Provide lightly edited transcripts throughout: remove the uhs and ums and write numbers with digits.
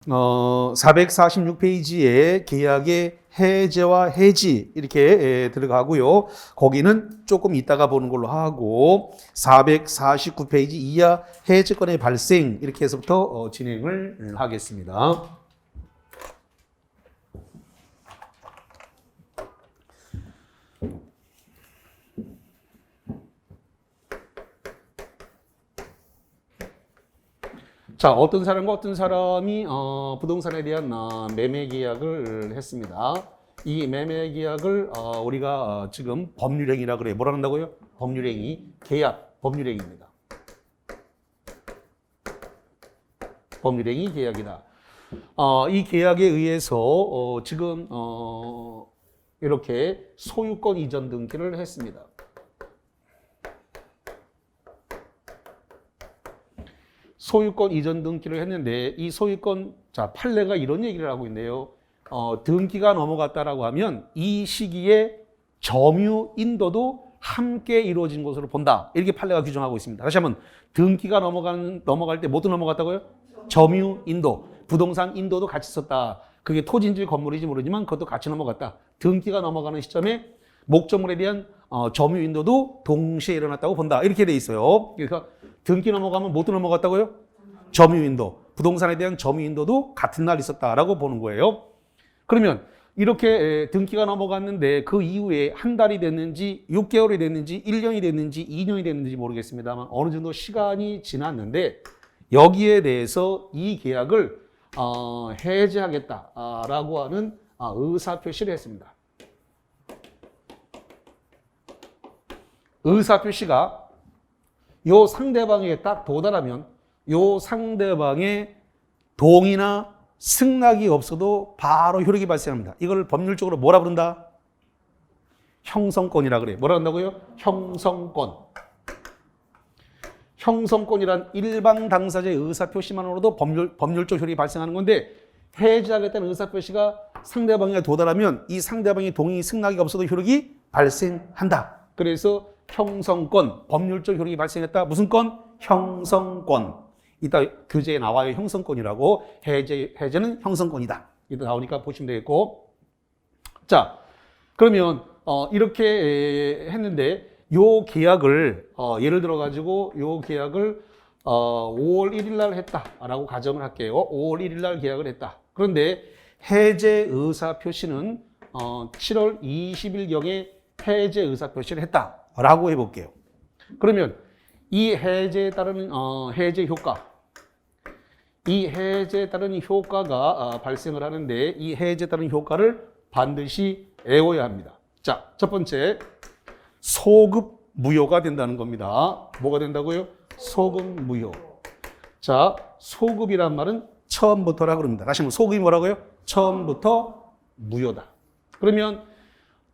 446페이지에 계약의 해제와 해지 이렇게 들어가고요. 거기는 조금 이따가 보는 걸로 하고 449페이지 이하 해제권의 발생 이렇게 해서부터 진행을 하겠습니다. 자, 어떤 사람과 어떤 사람이 부동산에 대한 매매 계약을 했습니다. 이 매매 계약을 우리가 지금 법률행위라 그래요. 뭐라 한다고요? 법률행위, 계약, 법률행위입니다. 법률행위 계약이다. 이 계약에 의해서 지금 이렇게 소유권 이전 등기를 했습니다. 소유권 이전 등기를 했는데 이 소유권 자 판례가 이런 얘기를 하고 있네요. 등기가 넘어갔다라고 하면 이 시기에 점유 인도도 함께 이루어진 것으로 본다. 이렇게 판례가 규정하고 있습니다. 다시 한번 등기가 넘어갈 때 뭐도 넘어갔다고요? 점유 인도, 부동산 인도도 같이 썼다. 그게 토지인지 건물인지 모르지만 그것도 같이 넘어갔다. 등기가 넘어가는 시점에 목적물에 대한 점유 인도도 동시에 일어났다고 본다. 이렇게 돼 있어요. 그러니까 등기 넘어가면 뭐도 넘어갔다고요? 점유 인도, 부동산에 대한 점유 인도도 같은 날 있었다라고 보는 거예요. 그러면 이렇게 등기가 넘어갔는데 그 이후에 한 달이 됐는지 6개월이 됐는지 1년이 됐는지 2년이 됐는지 모르겠습니다만 어느 정도 시간이 지났는데 여기에 대해서 이 계약을 해지하겠다라고 하는 의사표시를 했습니다. 의사표시가 요 상대방에게 딱 도달하면 요 상대방의 동의나 승낙이 없어도 바로 효력이 발생합니다. 이걸 법률적으로 뭐라 부른다? 형성권이라 그래요. 뭐라 한다고요? 형성권. 형성권이란 일반 당사자의 의사표시만으로도 법률적 효력이 발생하는 건데 해지하겠다는 의사표시가 상대방에 도달하면 이 상대방의 동의, 승낙이 없어도 효력이 발생한다. 그래서 형성권, 법률적 효력이 발생했다. 무슨 건? 형성권. 이따 교재에 나와요. 형성권이라고. 해제는 형성권이다. 이따 나오니까 보시면 되겠고. 자, 그러면 이렇게 했는데 요 계약을 예를 들어 가지고 요 계약을 5월 1일 날 했다라고 가정을 할게요. 5월 1일 날 계약을 했다. 그런데 해제 의사 표시는 7월 20일경에 해제 의사 표시를 했다라고 해볼게요. 그러면 이 해제에 따른 해제 효과, 이 해제에 따른 효과가 발생을 하는데 이 해제에 따른 효과를 반드시 외워야 합니다. 자, 첫 번째 소급 무효가 된다는 겁니다. 뭐가 된다고요? 소급 무효. 자, 소급이란 말은 처음부터라 그럽니다. 다시 한번 소급이 뭐라고요? 처음부터 무효다. 그러면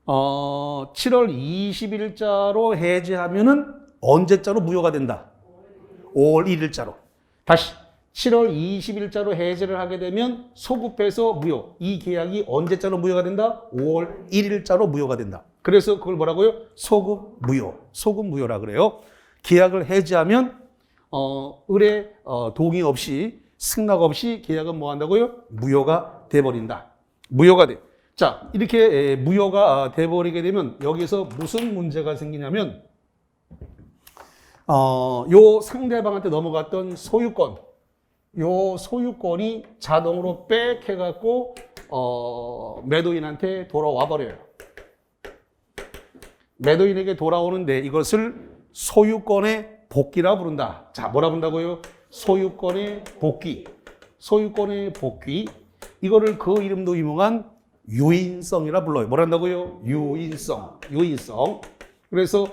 7월 20일자로 해제하면은 언제자로 무효가 된다? 5월 1일자로. 다시 7월 20일자로 해제를 하게 되면 소급해서 무효. 이 계약이 언제자로 무효가 된다? 5월 1일자로 무효가 된다. 그래서 그걸 뭐라고요? 소급 무효. 소급 무효라 그래요. 계약을 해지하면 의뢰 동의 없이 승낙 없이 계약은 뭐 한다고요? 무효가 돼 버린다. 무효가 돼. 자, 이렇게 무효가 돼 버리게 되면 여기서 무슨 문제가 생기냐면 요 상대방한테 넘어갔던 소유권, 요 소유권이 자동으로 빽 해갖고 매도인한테 돌아와 버려요. 매도인에게 돌아오는데 이것을 소유권의 복귀라 부른다. 자, 뭐라 부른다고요? 소유권의 복귀. 소유권의 복귀. 이거를 그 이름도 유명한 유인성이라 불러요. 뭐라 한다고요? 유인성. 유인성. 그래서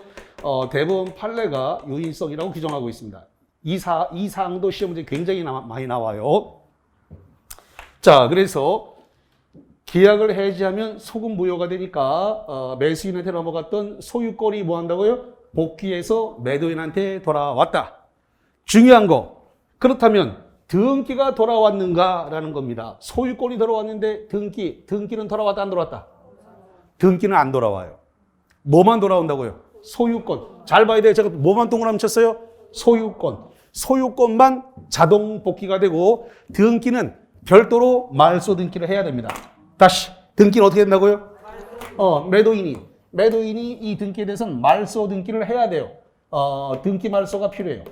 대법원 판례가 유인성이라고 규정하고 있습니다. 이 사항도 시험 문제 굉장히 많이 나와요. 자, 그래서 계약을 해지하면 소급 무효가 되니까 매수인한테 넘어갔던 소유권이 뭐 한다고요? 복귀해서 매도인한테 돌아왔다. 중요한 거. 그렇다면 등기가 돌아왔는가라는 겁니다. 소유권이 돌아왔는데 등기는 돌아왔다 안 돌아왔다? 등기는 안 돌아와요. 뭐만 돌아온다고요? 소유권. 잘 봐야 돼요. 제가 뭐만 동그라미 쳤어요? 소유권. 소유권만 자동 복귀가 되고 등기는 별도로 말소 등기를 해야 됩니다. 다시 등기는 어떻게 된다고요? 매도인이 이 등기에 대해서는 말소 등기를 해야 돼요. 등기 말소가 필요해요.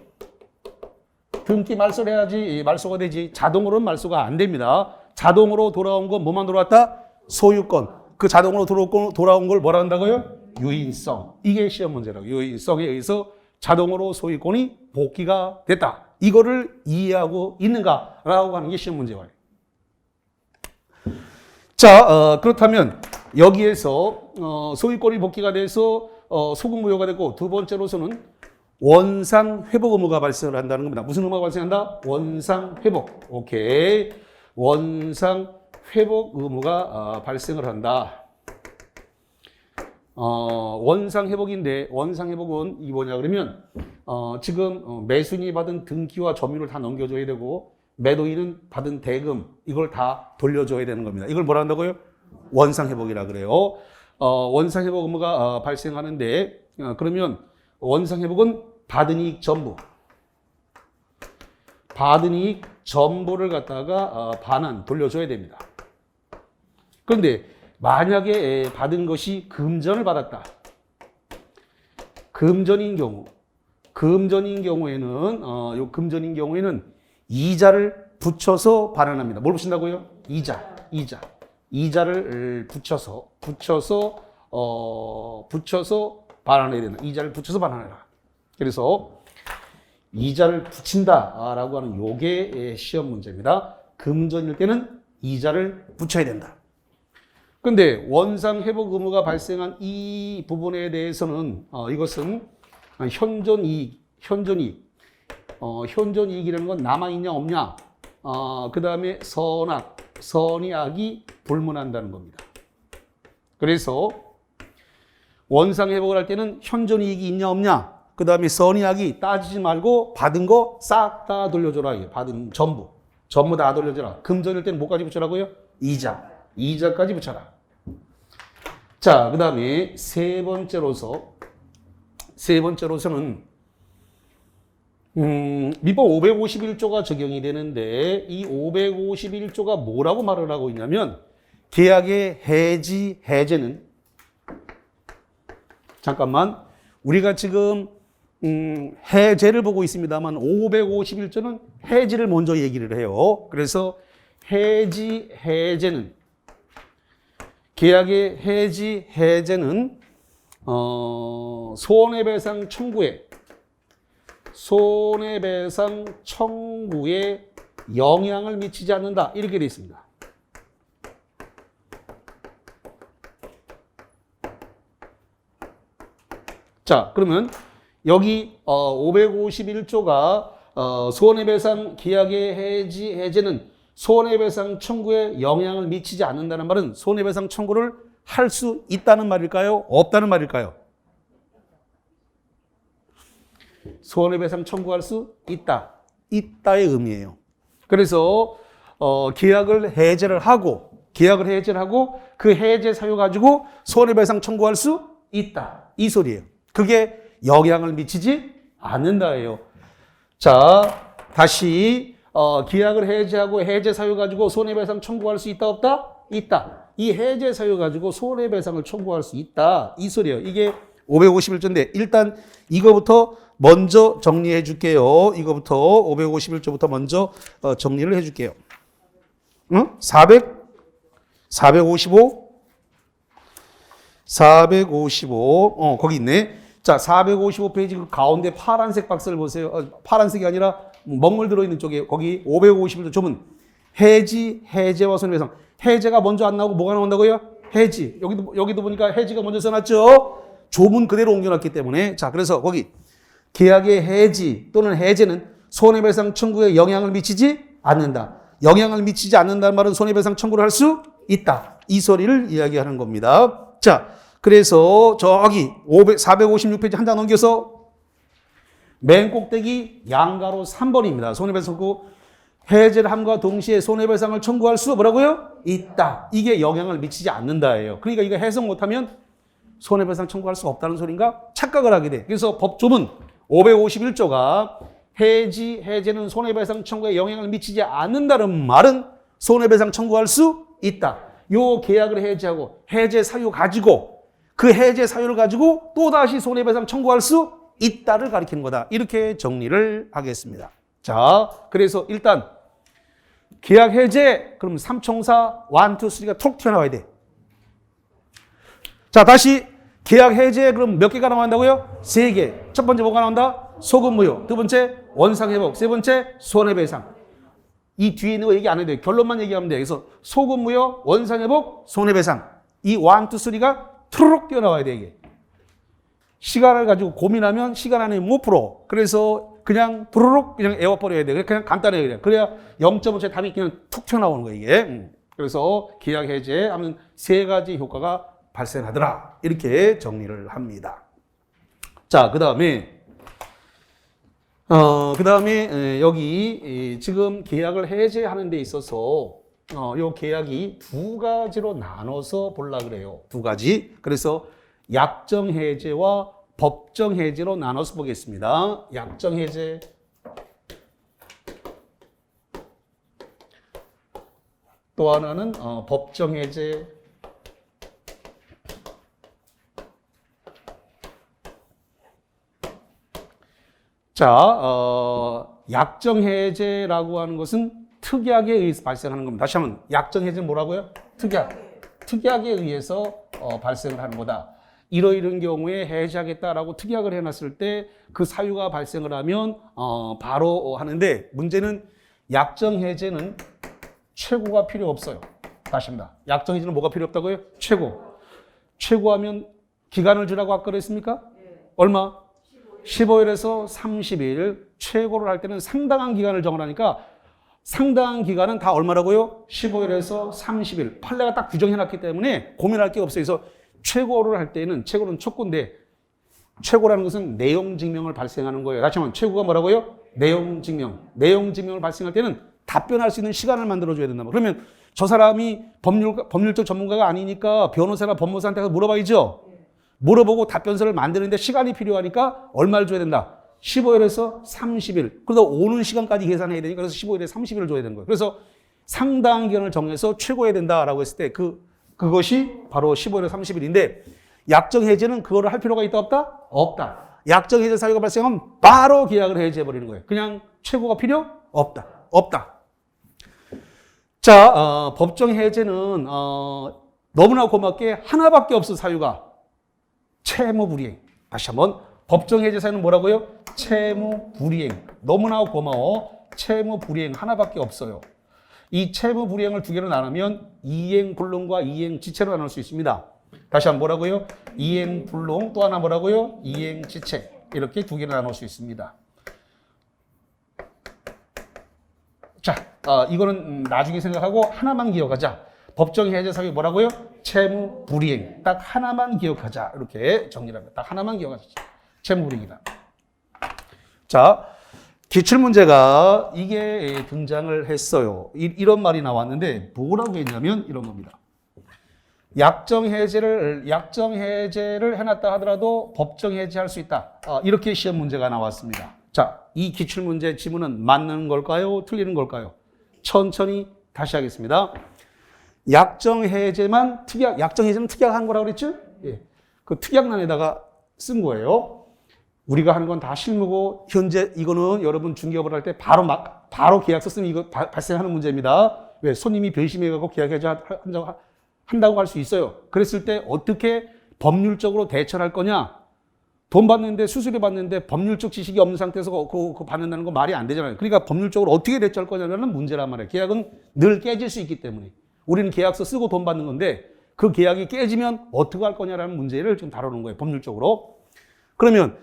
등기 말소를 해야지 말소가 되지. 자동으로는 말소가 안 됩니다. 자동으로 돌아온 건 뭐만 돌아왔다? 소유권. 그 자동으로 돌아온 걸 뭐라 한다고요? 유인성. 이게 시험 문제라고. 유인성에 의해서 자동으로 소유권이 복귀가 됐다. 이거를 이해하고 있는가라고 하는 게 시험 문제예요. 자, 그렇다면 여기에서 소유권이 복귀가 돼서 소급무효가 되고 두 번째로서는 원상회복 의무가 발생을 한다는 겁니다. 무슨 의무가 발생한다? 원상회복. 오케이. 원상회복 의무가 발생을 한다. 원상회복인데 원상회복은 이 뭐냐 그러면 지금 매수인이 받은 등기와 점유를 다 넘겨줘야 되고 매도인은 받은 대금 이걸 다 돌려줘야 되는 겁니다. 이걸 뭐라 한다고요? 원상회복이라 그래요. 원상회복 의무가 발생하는데 그러면 원상회복은 받은 이익 전부를 갖다가 반환 돌려줘야 됩니다. 그런데 만약에 받은 것이 금전을 받았다. 금전인 경우에는 이자를 붙여서 반환합니다. 뭘 붙인다고요? 이자를 붙여서 반환해야 된다. 이자를 붙여서 반환해라. 그래서 이자를 붙인다라고 하는 요게 시험 문제입니다. 금전일 때는 이자를 붙여야 된다. 근데 원상회복 의무가 발생한 이 부분에 대해서는 이것은 현존이익이라는 건 남아있냐 없냐 그 다음에 선의악이 불문한다는 겁니다. 그래서 원상회복을 할 때는 현존이익이 있냐 없냐 그 다음에 선의악이 따지지 말고 받은 거 싹 다 돌려줘라. 받은 전부 다 돌려줘라. 금전일 때는 뭐까지 붙여라고요? 이자까지 붙여라. 자, 그 다음에 세 번째로서는 민법 551조가 적용이 되는데 이 551조가 뭐라고 말을 하고 있냐면 계약의 해제는 잠깐만 우리가 지금 해제를 보고 있습니다만 551조는 해지를 먼저 얘기를 해요. 그래서 해제는 계약의 해제는 손해배상 청구에 영향을 미치지 않는다. 이렇게 되어 있습니다. 자, 그러면 여기 551조가 손해배상 계약의 해제는 손해배상 청구에 영향을 미치지 않는다는 말은 손해배상 청구를 할 수 있다는 말일까요? 없다는 말일까요? 손해배상 청구할 수 있다. 있다의 의미예요. 그래서 계약을 해제를 하고 그 해제 사유 가지고 손해배상 청구할 수 있다. 이 소리예요. 그게 영향을 미치지 않는다예요. 자, 다시 계약을 해제하고 해제 사유 가지고 손해배상 청구할 수 있다 없다? 있다. 이 해제 사유 가지고 손해배상을 청구할 수 있다. 이 소리예요. 이게 551조인데 일단 이거부터 먼저 정리해 줄게요. 551조부터 먼저 정리를 해 줄게요. 응? 455 거기 있네. 자, 455페이지 그 가운데 파란색 박스를 보세요. 파란색이 아니라 먹물 들어있는 쪽에 거기 551조 조문 해제와 손해배상. 해제가 먼저 안 나오고 뭐가 나온다고요? 해지. 여기도 보니까 해지가 먼저 써놨죠. 조문 그대로 옮겨놨기 때문에. 자, 그래서 거기 계약의 해지 또는 해제는 손해배상 청구에 영향을 미치지 않는다. 영향을 미치지 않는다는 말은 손해배상 청구를 할 수 있다. 이 소리를 이야기하는 겁니다. 자, 그래서 저기 456페이지 한 장 넘겨서 맨 꼭대기 양가로 3번입니다. 손해배상 청구 해제를 함과 동시에 손해배상을 청구할 수 뭐라고요? 있다. 이게 영향을 미치지 않는다예요. 그러니까 이거 해석 못하면 손해배상 청구할 수 없다는 소린가? 착각을 하게 돼. 그래서 법조문 551조가 해제는 손해배상 청구에 영향을 미치지 않는다는 말은 손해배상 청구할 수 있다. 요 계약을 해지하고 해제 사유 가지고 그 해제 사유를 가지고 또다시 손해배상 청구할 수 있다를 가리키는 거다. 이렇게 정리를 하겠습니다. 자, 그래서 일단 계약 해제 그럼 삼총사 1, 2, 3가 톡 튀어나와야 돼. 자, 다시 계약 해제 그럼 몇 개가 나온다고요? 3개. 첫 번째 뭐가 나온다? 소급무효. 두 번째 원상회복. 세 번째 손해배상. 이 뒤에 있는 거 얘기 안 해도 돼요. 결론만 얘기하면 돼요. 그래서 소급무효, 원상회복, 손해배상. 이 1, 2, 3가 투르륵 뛰어나와야 돼 이게. 시간을 가지고 고민하면 시간 안에 못 풀어. 그래서 그냥 부르륵 그냥 애워버려야 돼. 그냥 간단해요. 그래야 0.5의 답이 그냥 툭 튀어나오는 거예요 이게. 그래서 계약 해제하면 3가지 효과가 발생하더라. 이렇게 정리를 합니다. 자, 그 다음에 여기 지금 계약을 해제하는 데 있어서 요 계약이 2가지로 나눠서 보려고 그래요. 2가지. 그래서 약정 해제와 법정 해제로 나눠서 보겠습니다. 약정 해제. 또 하나는 법정 해제. 자, 약정 해제라고 하는 것은 특약에 의해서 발생하는 겁니다. 다시 한번 약정 해제는 뭐라고요? 특약에 의해서 발생을 하는 거다. 이러이런 경우에 해제하겠다라고 특약을 해놨을 때 그 사유가 발생을 하면 바로 하는데 문제는 약정 해제는 최고가 필요 없어요. 다시 합니다. 약정 해제는 뭐가 필요 없다고요? 최고하면 기간을 주라고 아까 그랬습니까? 얼마? 15일에서 30일. 최고를 할 때는 상당한 기간을 정하니까 상당한 기간은 다 얼마라고요? 15일에서 30일. 판례가 딱 규정해놨기 때문에 고민할 게 없어요. 그래서 최고를 할 때는 최고는 촉구인데 최고라는 것은 내용 증명을 발생하는 거예요. 다시 한번 최고가 뭐라고요? 내용 증명을 발생할 때는 답변할 수 있는 시간을 만들어줘야 된다. 그러면 저 사람이 법률적 전문가가 아니니까 변호사나 법무사한테 가서 물어봐야죠. 물어보고 답변서를 만드는데 시간이 필요하니까 얼마를 줘야 된다? 15일에서 30일. 그러다 오는 시간까지 계산해야 되니까 그래서 15일에 30일을 줘야 되는 거예요. 그래서 상당한 기간을 정해서 최고해야 된다라고 했을 때 그것이 바로 15일에서 30일인데 약정 해제는 그거를 할 필요가 있다 없다? 없다. 약정 해제 사유가 발생하면 바로 계약을 해제해버리는 거예요. 그냥 최고가 필요 없다. 자, 법정 해제는 너무나 고맙게 하나밖에 없어 사유가. 채무불이행. 다시 한번 법정 해제 사유는 뭐라고요? 채무불이행. 너무나 고마워. 채무불이행 하나밖에 없어요. 이 채무불이행을 2개로 나누면 이행불능과 이행지체로 나눌 수 있습니다. 다시 한번 뭐라고요? 이행불능 또 하나 뭐라고요? 이행지체. 이렇게 2개로 나눌 수 있습니다. 자, 이거는 나중에 생각하고 하나만 기억하자. 법정 해제 사유 뭐라고요? 채무불이행. 딱 하나만 기억하자. 이렇게 정리를 합니다. 딱 하나만 기억하자. 채무불이행이다. 자, 기출문제가 이게 등장을 했어요. 이런 말이 나왔는데 뭐라고 했냐면 이런 겁니다. 약정 해제를 해놨다 하더라도 법정 해제할 수 있다. 이렇게 시험 문제가 나왔습니다. 자, 이 기출문제 지문은 맞는 걸까요? 틀리는 걸까요? 천천히 다시 하겠습니다. 약정 해제는 특약한 거라고 그랬죠? 예. 그 특약란에다가 쓴 거예요. 우리가 하는 건 다 실무고, 현재 이거는 여러분 중개업을 할 때 바로 계약서 쓰면 이거 발생하는 문제입니다. 왜? 손님이 변심해가고 계약 해제 한다고 할 수 있어요. 그랬을 때 어떻게 법률적으로 대처를 할 거냐? 돈 받는데, 수수료 받는데 법률적 지식이 없는 상태에서 그거 받는다는 건 말이 안 되잖아요. 그러니까 법률적으로 어떻게 대처할 거냐는 문제란 말이에요. 계약은 늘 깨질 수 있기 때문에. 우리는 계약서 쓰고 돈 받는 건데 그 계약이 깨지면 어떻게 할 거냐라는 문제를 지금 다루는 거예요. 법률적으로. 그러면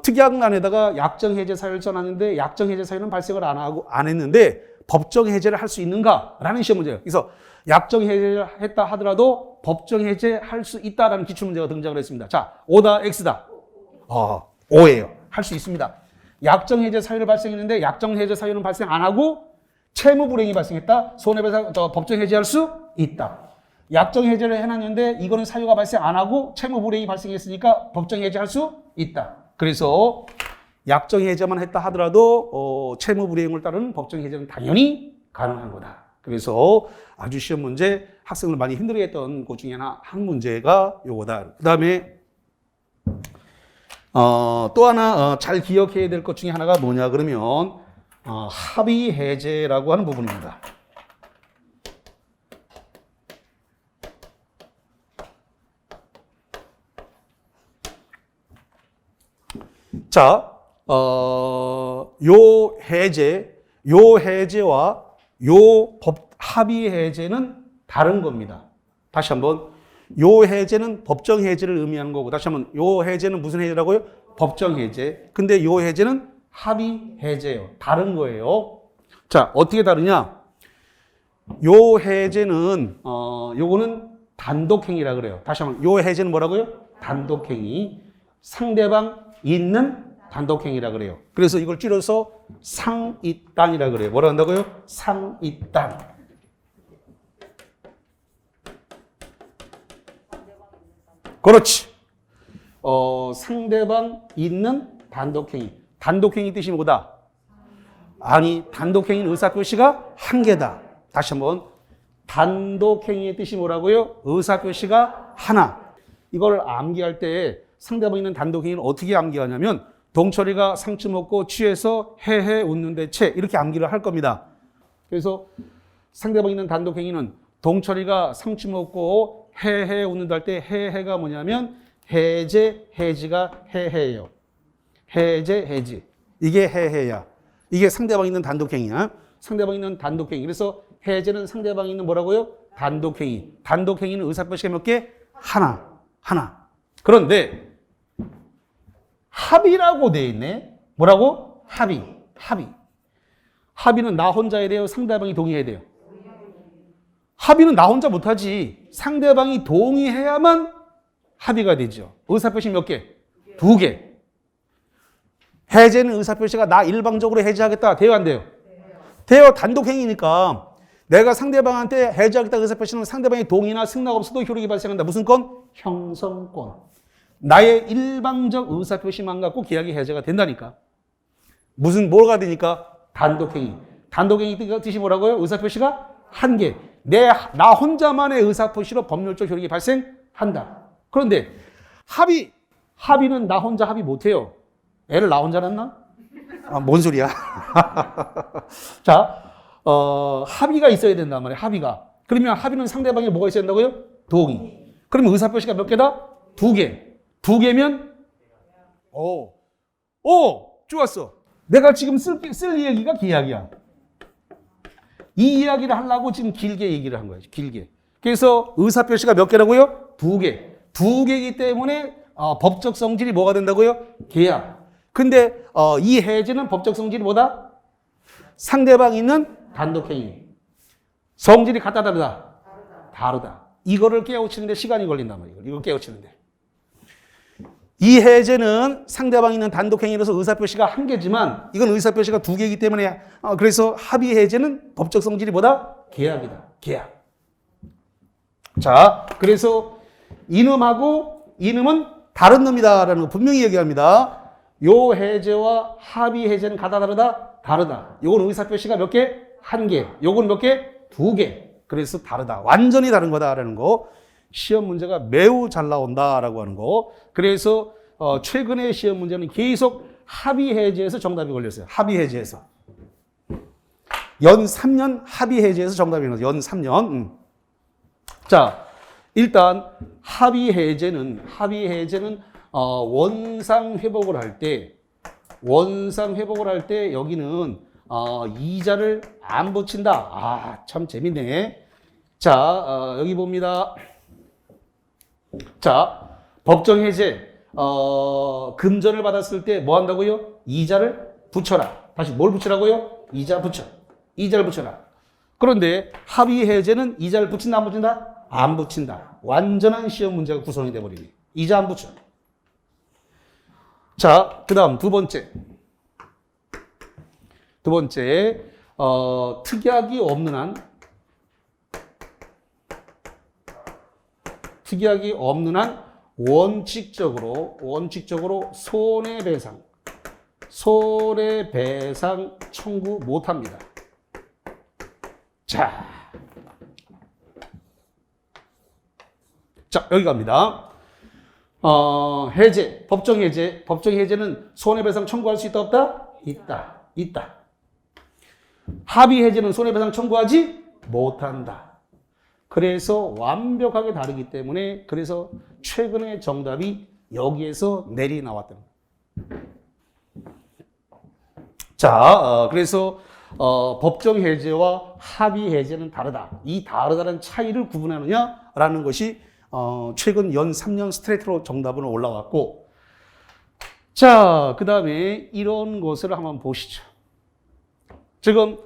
특약란에다가 약정 해제 사유를 써놨는데 약정 해제 사유는 발생을 안 했는데 법정 해제를 할 수 있는가라는 시험 문제예요. 그래서 약정 해제를 했다 하더라도 법정 해제할 수 있다라는 기출 문제가 등장을 했습니다. 자, O다 X다. O예요. 할 수 있습니다. 약정 해제 사유를 발생했는데 약정 해제 사유는 발생 안 하고 채무 불이행이 발생했다. 손해배상 법정 해제할 수 있다. 약정 해제를 해놨는데 이거는 사유가 발생 안 하고 채무 불이행이 발생했으니까 법정 해제할 수 있다. 그래서 약정 해제만 했다 하더라도 채무 불이행을 따르는 법정 해제는 당연히 가능한 거다. 그래서 아주 시험 문제 학생을 많이 힘들게 했던 것 중에 한 문제가 요거다. 그 다음에 또 하나 잘 기억해야 될 것 중에 하나가 뭐냐 그러면 합의 해제라고 하는 부분입니다. 자, 요 해제와 요 합의 해제는 다른 겁니다. 다시 한번, 요 해제는 법정 해제를 의미하는 거고, 다시 한번, 요 해제는 무슨 해제라고요? 법정 해제. 근데 요 해제는 합의 해제예요. 다른 거예요. 자, 어떻게 다르냐? 요 해제는, 요거는 단독행위라 그래요. 다시 한번, 요 해제는 뭐라고요? 단독행위. 상대방 있는 단독행위라 그래요. 그래서 이걸 줄여서 상이단이라 그래요. 뭐라 한다고요? 상이단. 그렇지. 상대방 있는 단독행위. 단독행위 뜻이 뭐다? 아니, 단독행위는 의사표시가 한 개다. 다시 한번. 단독행위의 뜻이 뭐라고요? 의사표시가 하나. 이걸 암기할 때 상대방 있는 단독행위는 어떻게 암기하냐면 동철이가 상추 먹고 취해서 헤헤 웃는데 채 이렇게 암기를 할 겁니다. 그래서 상대방 있는 단독행위는 동철이가 상추 먹고 헤헤 웃는다 할 때 헤헤가 뭐냐면 해제, 해지가 헤헤예요. 해제, 해지. 이게 헤헤야. 이게 상대방 있는 단독행위야. 상대방 있는 단독행위. 그래서 해제는 상대방 있는 뭐라고요? 단독행위. 단독행위는 의사표시가 몇 개? 하나. 그런데 합의라고 돼 있네. 뭐라고? 합의. 합의는 나 혼자 해야 돼요? 상대방이 동의해야 돼요? 합의는 나 혼자 못하지. 상대방이 동의해야만 합의가 되죠. 의사표시 몇 개? 2개. 해제는 의사표시가 나 일방적으로 해제하겠다. 돼요, 안 돼요? 돼요. 단독행위니까. 내가 상대방한테 해제하겠다 의사표시는 상대방의 동의나 승낙 없어도 효력이 발생한다. 무슨 건? 형성권. 나의 일방적 의사표시만 갖고 계약이 해제가 된다니까. 뭐가 되니까? 단독행위. 단독행위 뜻이 뭐라고요? 의사표시가 한 개. 나 혼자만의 의사표시로 법률적 효력이 발생한다. 그런데 합의는 나 혼자 합의 못해요. 애를 나 혼자 낳나? 뭔 소리야? 자, 합의가 있어야 된단 말이에요. 합의가. 그러면 합의는 상대방에 뭐가 있어야 된다고요? 동의. 그러면 의사표시가 몇 개다? 2개. 2개면 좋았어. 내가 지금 쓸 이야기가 계약이야. 이 이야기를 하려고 지금 길게 얘기를 한 거예요. 길게. 그래서 의사표시가 몇 개라고요? 2개. 2개이기 때문에 법적 성질이 뭐가 된다고요? 계약. 근데 이 해제는 법적 성질이 뭐다? 상대방이 있는 단독행위. 성질이 같다 다르다? 다르다. 이거를 깨우치는데 시간이 걸린단 말이에요. 이걸 깨우치는데. 이 해제는 상대방이 있는 단독행위로서 의사표시가 한 개지만 이건 의사표시가 2개이기 때문에 그래서 합의 해제는 법적 성질이 뭐다? 계약이다. 계약. 자, 그래서 이놈하고 이놈은 다른 놈이다라는 거 분명히 얘기합니다. 요 해제와 합의 해제는 같다 다르다? 다르다. 요건 의사표시가 몇 개? 한 개. 요건 몇 개? 2개. 그래서 다르다. 완전히 다른 거다라는 거. 시험 문제가 매우 잘 나온다라고 하는 거. 그래서 최근에 시험 문제는 계속 합의 해제에서 정답이 걸렸어요. 합의 해제에서. 연 3년 합의 해제에서 정답이 걸렸어요. 연 3년. 자, 일단 합의 해제는 원상 회복을 할 때 여기는 이자를 안 붙인다. 참 재밌네. 자, 여기 봅니다. 자, 법정 해제, 금전을 받았을 때 뭐 한다고요? 이자를 붙여라. 다시 뭘 붙이라고요? 이자 붙여. 이자를 붙여라. 그런데 합의 해제는 이자를 붙인다, 안 붙인다? 안 붙인다. 완전한 시험 문제가 구성이 돼버리니. 이자 안 붙여. 자, 그 다음 두 번째, 특약이 없는 한 원칙적으로 손해배상 청구 못합니다. 자, 자, 여기 갑니다. 해제, 법정 해제. 법정 해제는 손해배상 청구할 수 있다, 없다? 있다. 있다. 합의 해제는 손해배상 청구하지 못한다. 그래서 완벽하게 다르기 때문에 그래서 최근에 정답이 여기에서 내리 나왔던 거예요. 자, 그래서 법정 해제와 합의 해제는 다르다. 이 다르다는 차이를 구분하느냐라는 것이 최근 연 3년 스트레이트로 정답으로 올라왔고, 자, 그 다음에 이런 것을 한번 보시죠. 지금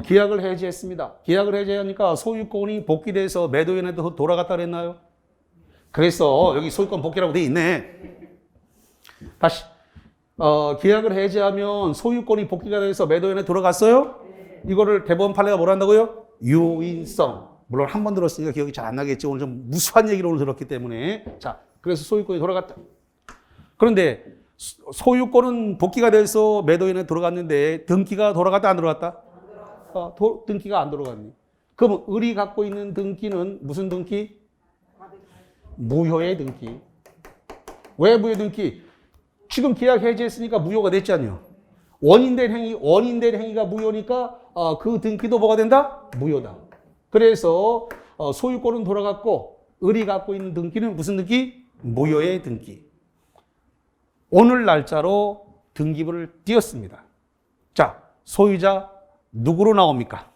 계약을 해지했습니다. 계약을 해지하니까 소유권이 복귀돼서 매도인한테 돌아갔다 그랬나요? 그래서 여기 소유권 복귀라고 돼 있네. 다시 계약을 해지하면 소유권이 복귀가 돼서 매도인한테 돌아갔어요? 이거를 대법원 판례가 뭐라 한다고요? 유인성. 물론 한 번 들었으니까 기억이 잘 안 나겠지. 오늘 좀 무수한 얘기를 오늘 들었기 때문에. 자, 그래서 소유권이 돌아갔다. 그런데 소유권은 복귀가 돼서 매도인한테 돌아갔는데 등기가 돌아갔다 안 돌아갔다? 등기가 안 돌아갔네. 그럼 을이 갖고 있는 등기는 무슨 등기? 무효의 등기. 왜 무효 등기? 지금 계약 해지했으니까 무효가 됐지 않요? 원인된 행위가 무효니까 그 등기도 뭐가 된다? 무효다. 그래서 소유권은 돌아갔고 을이 갖고 있는 등기는 무슨 등기? 무효의 등기. 오늘 날짜로 등기부를 띄었습니다. 자, 소유자 누구로 나옵니까?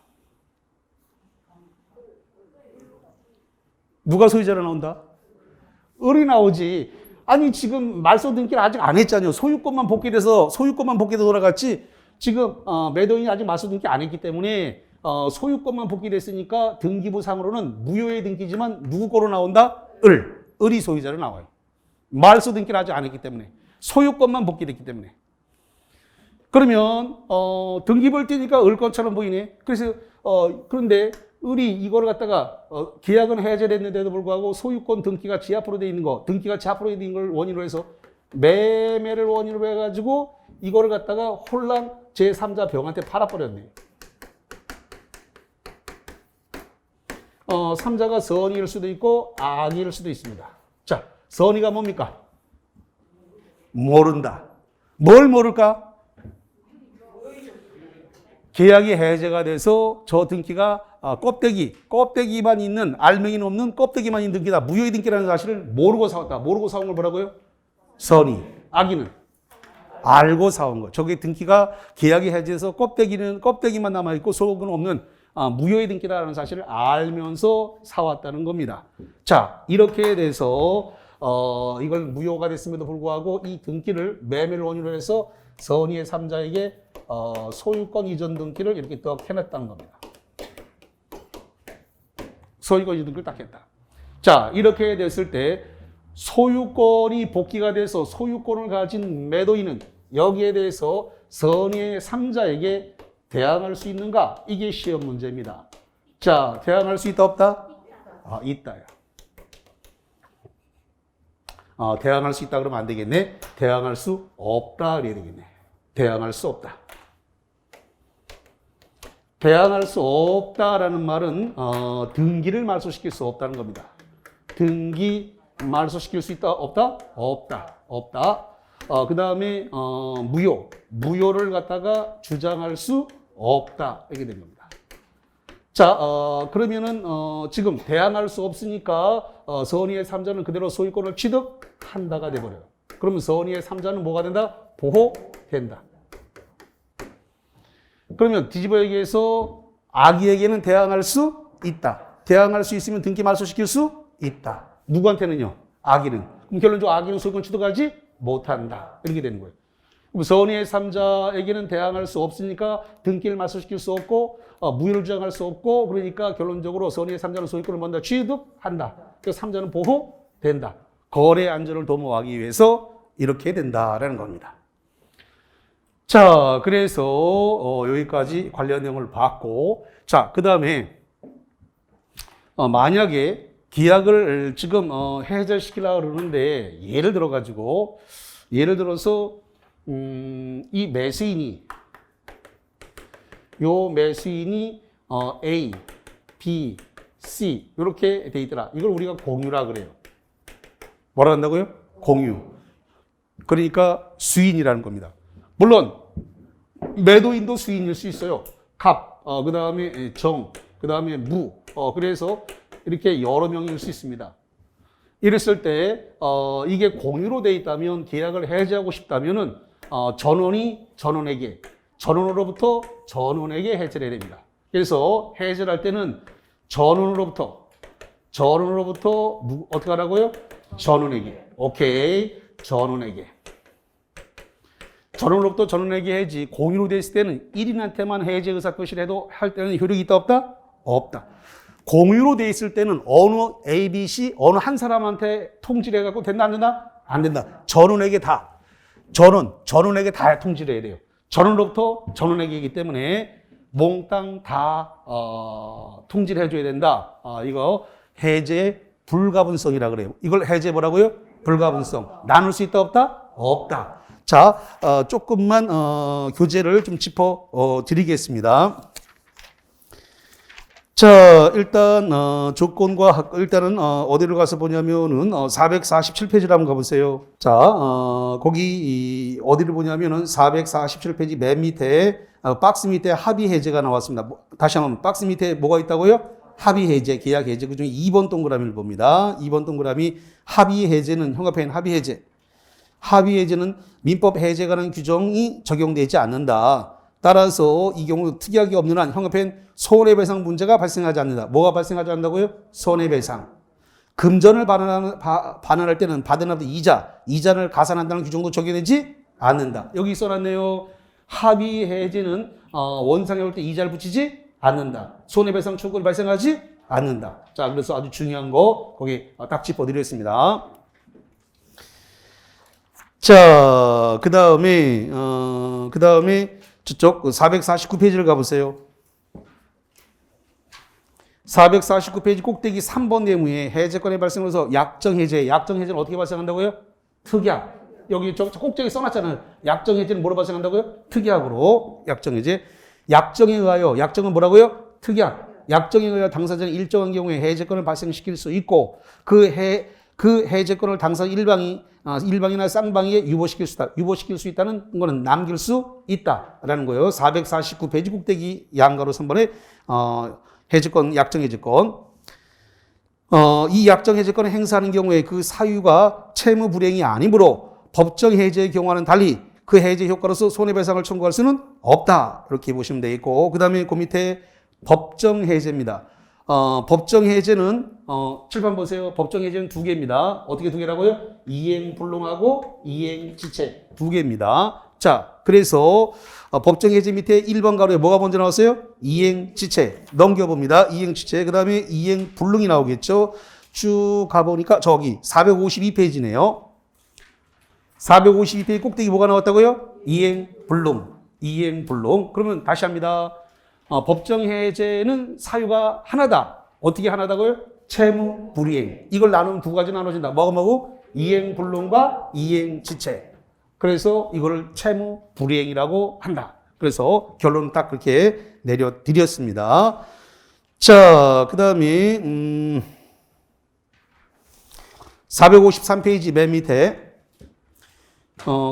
누가 소유자로 나온다? 을이 나오지. 아니 지금 말소 등기를 아직 안 했잖아요. 소유권만 복귀돼서 소유권만 복귀돼 돌아갔지. 지금 매도인이 아직 말소 등기 안 했기 때문에 소유권만 복귀됐으니까 등기부상으로는 무효의 등기지만 누구 거로 나온다? 을이 소유자로 나와요. 말소 등기를 아직 안 했기 때문에 소유권만 복귀됐기 때문에. 그러면 등기부를 띄니까 을 것처럼 보이네. 그래서 그런데 을이 이거를 갖다가 계약은 해제됐는데도 불구하고 소유권 등기가 지 앞으로 돼 있는 거, 등기가 지 앞으로 돼 있는 걸 원인으로 해서 매매를 원인으로 해가지고 이거를 갖다가 홀랑 제3자 병한테 팔아버렸네. 3자가 선의일 수도 있고 악의일 수도 있습니다. 자, 선의가 뭡니까? 모른다. 뭘 모를까? 계약이 해제가 돼서 저 등기가 껍데기만 있는, 알맹이는 없는 껍데기만 있는 등기다. 무효의 등기라는 사실을 모르고 사왔다. 모르고 사온 걸 뭐라고요? 선의. 악의는 알고 사온 거. 저게 등기가 계약이 해제해서 껍데기만 남아있고 속은 없는 무효의 등기라는 사실을 알면서 사왔다는 겁니다. 자, 이렇게 돼서 이걸 무효가 됐음에도 불구하고 이 등기를 매매를 원인으로 해서 선의의 3자에게 소유권 이전 등기를 이렇게 딱 해놨다는 겁니다. 소유권 이전 등기를 딱 했다. 자, 이렇게 됐을 때 소유권이 복귀가 돼서 소유권을 가진 매도인은 여기에 대해서 선의의 3자에게 대항할 수 있는가? 이게 시험 문제입니다. 자, 대항할 수 있다 없다? 있다요. 대항할 수 있다 그러면 안 되겠네. 대항할 수 없다 그래야 되겠네. 대항할 수 없다. 대항할 수 없다라는 말은 등기를 말소시킬 수 없다는 겁니다. 등기 말소시킬 수 있다 없다? 없다. 그 다음에 무효를 갖다가 주장할 수 없다 이렇게 된 겁니다. 자, 그러면은 지금 대항할 수 없으니까 선의의 3자는 그대로 소유권을 취득한다가 돼버려요. 그러면 선의의 3자는 뭐가 된다? 보호된다. 그러면 뒤집어 얘기해서 악의에게는 대항할 수 있다. 대항할 수 있으면 등기 말소시킬 수 있다. 누구한테는요? 악의는. 그럼 결론적으로 악의는 소유권 취득하지 못한다. 이렇게 되는 거예요. 그럼 선의의 3자에게는 대항할 수 없으니까 등기를 말소시킬 수 없고 무효를 주장할 수 없고 그러니까 결론적으로 선의의 3자는 소유권을 먼저 취득한다. 그래서 3자는 보호된다. 거래 안전을 도모하기 위해서 이렇게 된다라는 겁니다. 자, 그래서 여기까지 관련 내용을 봤고, 자, 그 다음에 만약에 계약을 지금 해제시키려고 그러는데 예를 들어서 이 매수인이 A, B, C 이렇게 돼 있더라. 이걸 우리가 공유라 그래요. 뭐라 한다고요? 공유. 그러니까 수인이라는 겁니다. 물론 매도인도 수인일 수 있어요. 갑, 그 다음에 정, 그 다음에 무. 그래서 이렇게 여러 명일 수 있습니다. 이랬을 때 이게 공유로 돼 있다면 계약을 해지하고 싶다면은 전원이 전원에게, 전원으로부터 전원에게 해지를 해야 됩니다. 그래서 해지를 할 때는 전원으로부터 어떻게 하라고요? 전원에게. 오케이. 전원에게. 전원으로부터 전원에게 해지. 공유로 돼 있을 때는 1인한테만 해지 의사 표시를 해도 할 때는 효력이 있다 없다? 없다. 공유로 돼 있을 때는 어느 A, B, C 어느 한 사람한테 통지를 해갖고 된다 안 된다? 안 된다. 전원에게 다. 전원에게 다 통지를 해야 돼요. 전원으로부터 전원에게이기 때문에 몽땅 다 통지를 해줘야 된다. 이거 해제 불가분성이라 그래요. 이걸 해제 뭐라고요? 불가분성. 나눌 수 있다 없다? 없다. 자, 조금만 교재를 좀 짚어 드리겠습니다. 자, 일단 조건과 일단은 어디를 가서 보냐면은 447페이지를 한번 가보세요. 자, 거기 어디를 보냐면은 447페이지 맨 밑에 박스 밑에 합의 해제가 나왔습니다. 다시 한번 박스 밑에 뭐가 있다고요? 합의 해제, 계약 해제. 그중에 2번 동그라미를 봅니다. 2번 동그라미 합의 해제는 형합회인 합의 해제. 합의 해제는 민법 해제에 관한 규정이 적용되지 않는다. 따라서 이 경우 특이하게 없는 한 형합회인 손해배상 문제가 발생하지 않는다. 뭐가 발생하지 않는다고요? 손해배상. 금전을 반환할 때는 받은 합의 이자를 가산한다는 규정도 적용되지 않는다. 여기 써놨네요. 합의 해제는 원상에 올 때 이자를 붙이지 않는다. 손해배상 청구를 발생하지 않는다. 자, 그래서 아주 중요한 거 거기 딱 짚어드렸습니다. 자, 그 다음에 저쪽 449페이지를 가보세요. 449페이지 꼭대기 3번 내용에 해제권의 발생으로서 약정해제. 약정해제는 어떻게 발생한다고요? 특약. 여기 저 꼭대기 써놨잖아요. 약정해제는 뭐로 발생한다고요? 특약으로. 약정해제. 약정에 의하여. 약정은 뭐라고요? 특약. 약정에 의하여 당사자는 일정한 경우에 해제권을 발생시킬 수 있고 그 해제권을 당사자 일방이나 쌍방에게 유보시킬 수 있다는 거는 남길 수 있다라는 거예요. 449페이지 꼭대기 양가로 3번에 해제권, 약정해제권. 이 약정해제권을 행사하는 경우에 그 사유가 채무 불이행이 아니므로 법정 해제의 경우와는 달리 그 해제 효과로서 손해배상을 청구할 수는 없다. 이렇게 보시면 되겠고, 그 다음에 그 밑에 법정 해제입니다. 법정 해제는 칠판 보세요. 법정 해제는 두 개입니다. 어떻게 두 개라고요? 이행불능하고 이행지체 두 개입니다. 자, 그래서 법정 해제 밑에 1번 가로에 뭐가 먼저 나왔어요? 이행지체 넘겨봅니다. 이행지체. 그 다음에 이행불능이 나오겠죠. 쭉 가보니까 저기 452페이지네요. 452페이지 꼭대기 뭐가 나왔다고요? 이행불능. 이행불능. 그러면 다시 합니다. 법정 해제는 사유가 하나다. 어떻게 하나다고요? 채무 불이행. 이걸 나누면 두 가지 나눠진다. 뭐고? 이행불능과 이행지체. 그래서 이거를 채무 불이행이라고 한다. 그래서 결론은 딱 그렇게 내려드렸습니다. 자, 그 다음에 453페이지 맨 밑에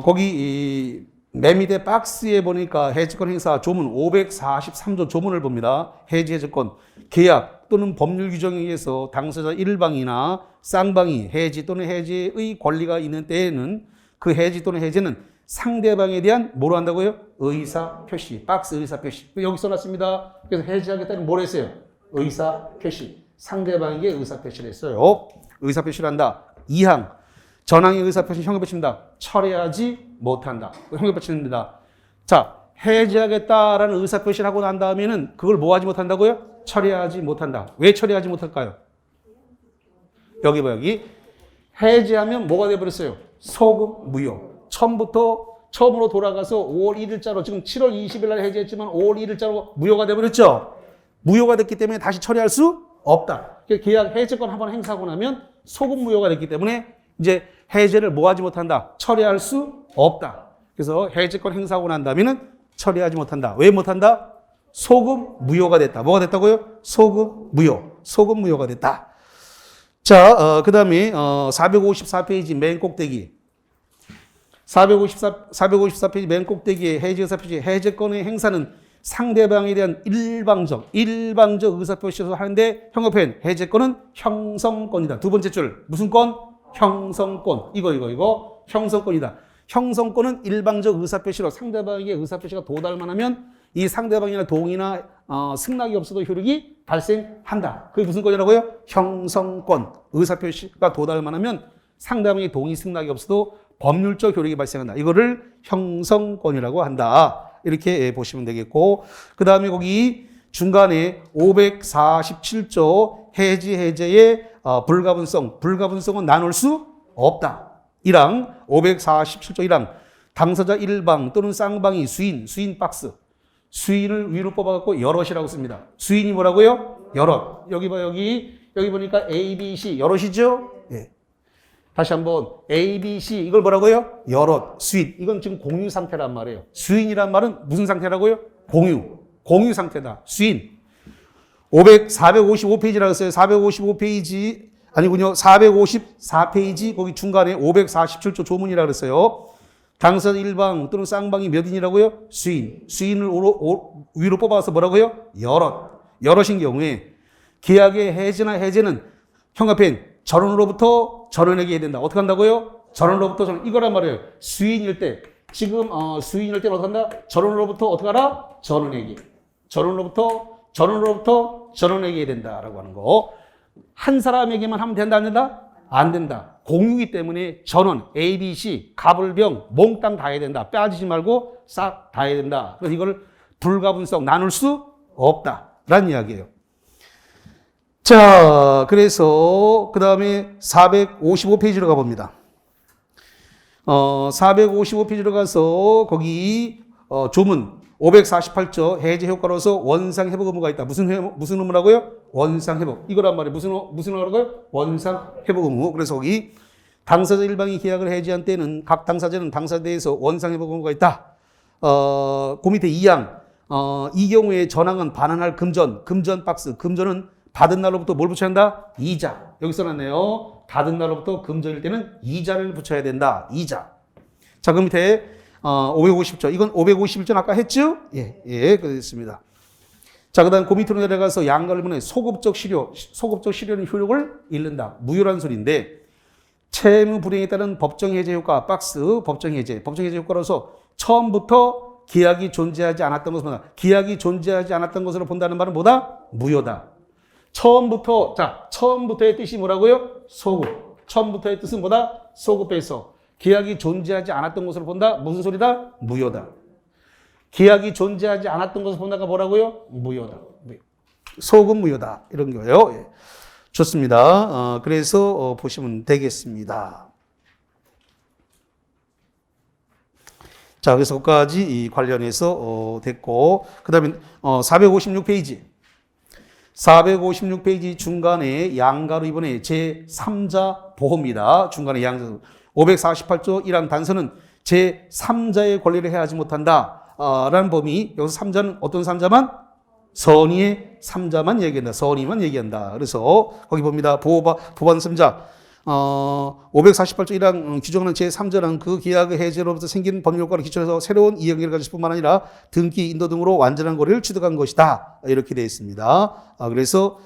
거기 맨 밑에 박스에 보니까 해지권 행사 조문 543조 조문을 봅니다. 해지 해지권 계약 또는 법률 규정에 의해서 당사자 일방이나 쌍방이 해지 또는 해지의 권리가 있는 때에는 그 해지 또는 해제는 상대방에 대한 뭐로 한다고요? 의사 표시. 박스 의사 표시. 여기 써놨습니다. 그래서 해지하겠다는 뭘 했어요? 의사 표시. 상대방에게 의사 표시를 했어요. 의사 표시를 한다. 2항. 전항의 의사표시 형용법칙입니다. 철회하지 못한다. 형용법칙입니다. 자, 해지하겠다라는 의사표시를 하고 난 다음에는 그걸 뭐 하지 못한다고요? 철회하지 못한다. 왜 철회하지 못할까요? 여기 봐, 여기. 해지하면 뭐가 돼버렸어요? 소급 무효. 처음으로 돌아가서 5월 1일자로 지금 7월 20일 날 해지했지만 5월 1일자로 무효가 돼버렸죠? 무효가 됐기 때문에 다시 처리할 수 없다. 계약 해지권 한번 행사하고 나면 소급 무효가 됐기 때문에 이제 해제를 뭐 하지 못한다? 처리할 수 없다. 그래서 해제권 행사하고 난 다음에는 처리하지 못한다. 왜 못한다? 소급 무효가 됐다. 뭐가 됐다고요? 소급 무효. 소급 무효가 됐다. 자, 그 다음에 454페이지 맨 꼭대기. 454페이지 맨 꼭대기에 해지 의사표시, 해제권의 행사는 상대방에 대한 일방적 의사표시에서 하는데 형용표현 해제권은 형성권이다. 두 번째 줄 무슨 권? 형성권. 이거 형성권이다. 형성권은 일방적 의사표시로 상대방에게 의사표시가 도달만 하면 이 상대방이나 동의나 승낙이 없어도 효력이 발생한다. 그게 무슨 권이라고요? 형성권. 의사표시가 도달만 하면 상대방의 동의 승낙이 없어도 법률적 효력이 발생한다. 이거를 형성권이라고 한다. 이렇게 보시면 되겠고, 그 다음에 거기 중간에 547조 해제의 불가분성은 나눌 수 없다. 1항 547조 1항 당사자 일방 또는 쌍방이 수인 박스 수인을 위로 뽑아갖고 여럿이라고 씁니다. 수인이 뭐라고요? 여럿. 여기 보니까 A, B, C 여럿이죠? 예. 다시 한번 A, B, C 이걸 뭐라고요? 여럿, 수인. 이건 지금 공유 상태란 말이에요. 수인이란 말은 무슨 상태라고요? 공유 상태다. 수인. 455페이지라고 했어요. 455페이지 아니군요. 454페이지 거기 중간에 547조 조문이라고 그랬어요. 당사자 일방 또는 쌍방이 몇 인이라고요? 수인. 수인을 위로 뽑아서 뭐라고요? 여럿인 경우에 계약의 해제는 형합행 전원으로부터 전원에게 해야 된다. 어떻게 한다고요? 전원으로부터 전원. 이거란 말이에요. 수인일 때. 지금 수인일 때는 어떻게 한다? 전원으로부터 어떻게 하라? 전원에게. 전원으로부터 전원에게 해야 된다라고 하는 거. 한 사람에게만 하면 된다 안 된다? 안 된다. 공유이기 때문에 전원, A, B, C, 가불병, 몽땅 다 해야 된다. 빠지지 말고 싹 다 해야 된다. 그래서 이걸 불가분성 나눌 수 없다라는 이야기예요. 자, 그래서 그 다음에 455페이지로 가봅니다. 455페이지로 가서 거기 조문 548조 해제 효과로서 원상회복 의무가 있다. 무슨 의무라고요? 원상회복. 이거란 말이에요. 무슨 의무라고요? 원상회복 의무. 그래서 거기 당사자 일방이 계약을 해지한 때는 각 당사자는 당사자에 대해서 원상회복 의무가 있다. 그 밑에 2항. 이 경우에 전항은 반환할 금전 박스. 금전은 받은 날로부터 뭘 붙여야 한다? 이자. 여기 써놨네요. 받은 날로부터 금전일 때는 이자를 붙여야 된다. 이자. 자, 그 밑에 550조. 이건 551조 아까 했죠? 예, 그렇습니다. 자, 그 다음 그 밑으로 내려가서 양가를 보내 소급적 실효는 효력을 잃는다. 무효란 소리인데 채무 불이행에 따른 법정 해제 효과 박스 법정 해제 효과로서 처음부터 계약이 존재하지 않았던 것을 본다. 계약이 존재하지 않았던 것으로 본다는 말은 뭐다? 무효다. 처음부터의 뜻이 뭐라고요? 소급. 처음부터의 뜻은 뭐다? 소급해서. 계약이 존재하지 않았던 것으로 본다? 무슨 소리다? 무효다. 계약이 존재하지 않았던 것을 본다가 뭐라고요? 무효다. 소급 무효다. 이런 거예요. 예. 좋습니다. 그래서 보시면 되겠습니다. 자, 그래서 거기까지 관련해서 됐고, 그 다음에 456페이지 중간에 양가로 이번에 제3자 보호입니다. 중간에 양자 548조 1항 단서는 제3자의 권리를 해하지 못한다. 라는 범위. 여기서 3자는 어떤 3자만? 선의의 3자만 얘기한다. 선의만 얘기한다. 그래서 거기 봅니다. 보반 3자. 548조 1항 규정하는 제3자는 그 계약의 해제로부터 생긴 법률과를 기초해서 새로운 이행을 가질 뿐만 아니라 등기, 인도 등으로 완전한 권리를 취득한 것이다. 이렇게 되어 있습니다. 그래서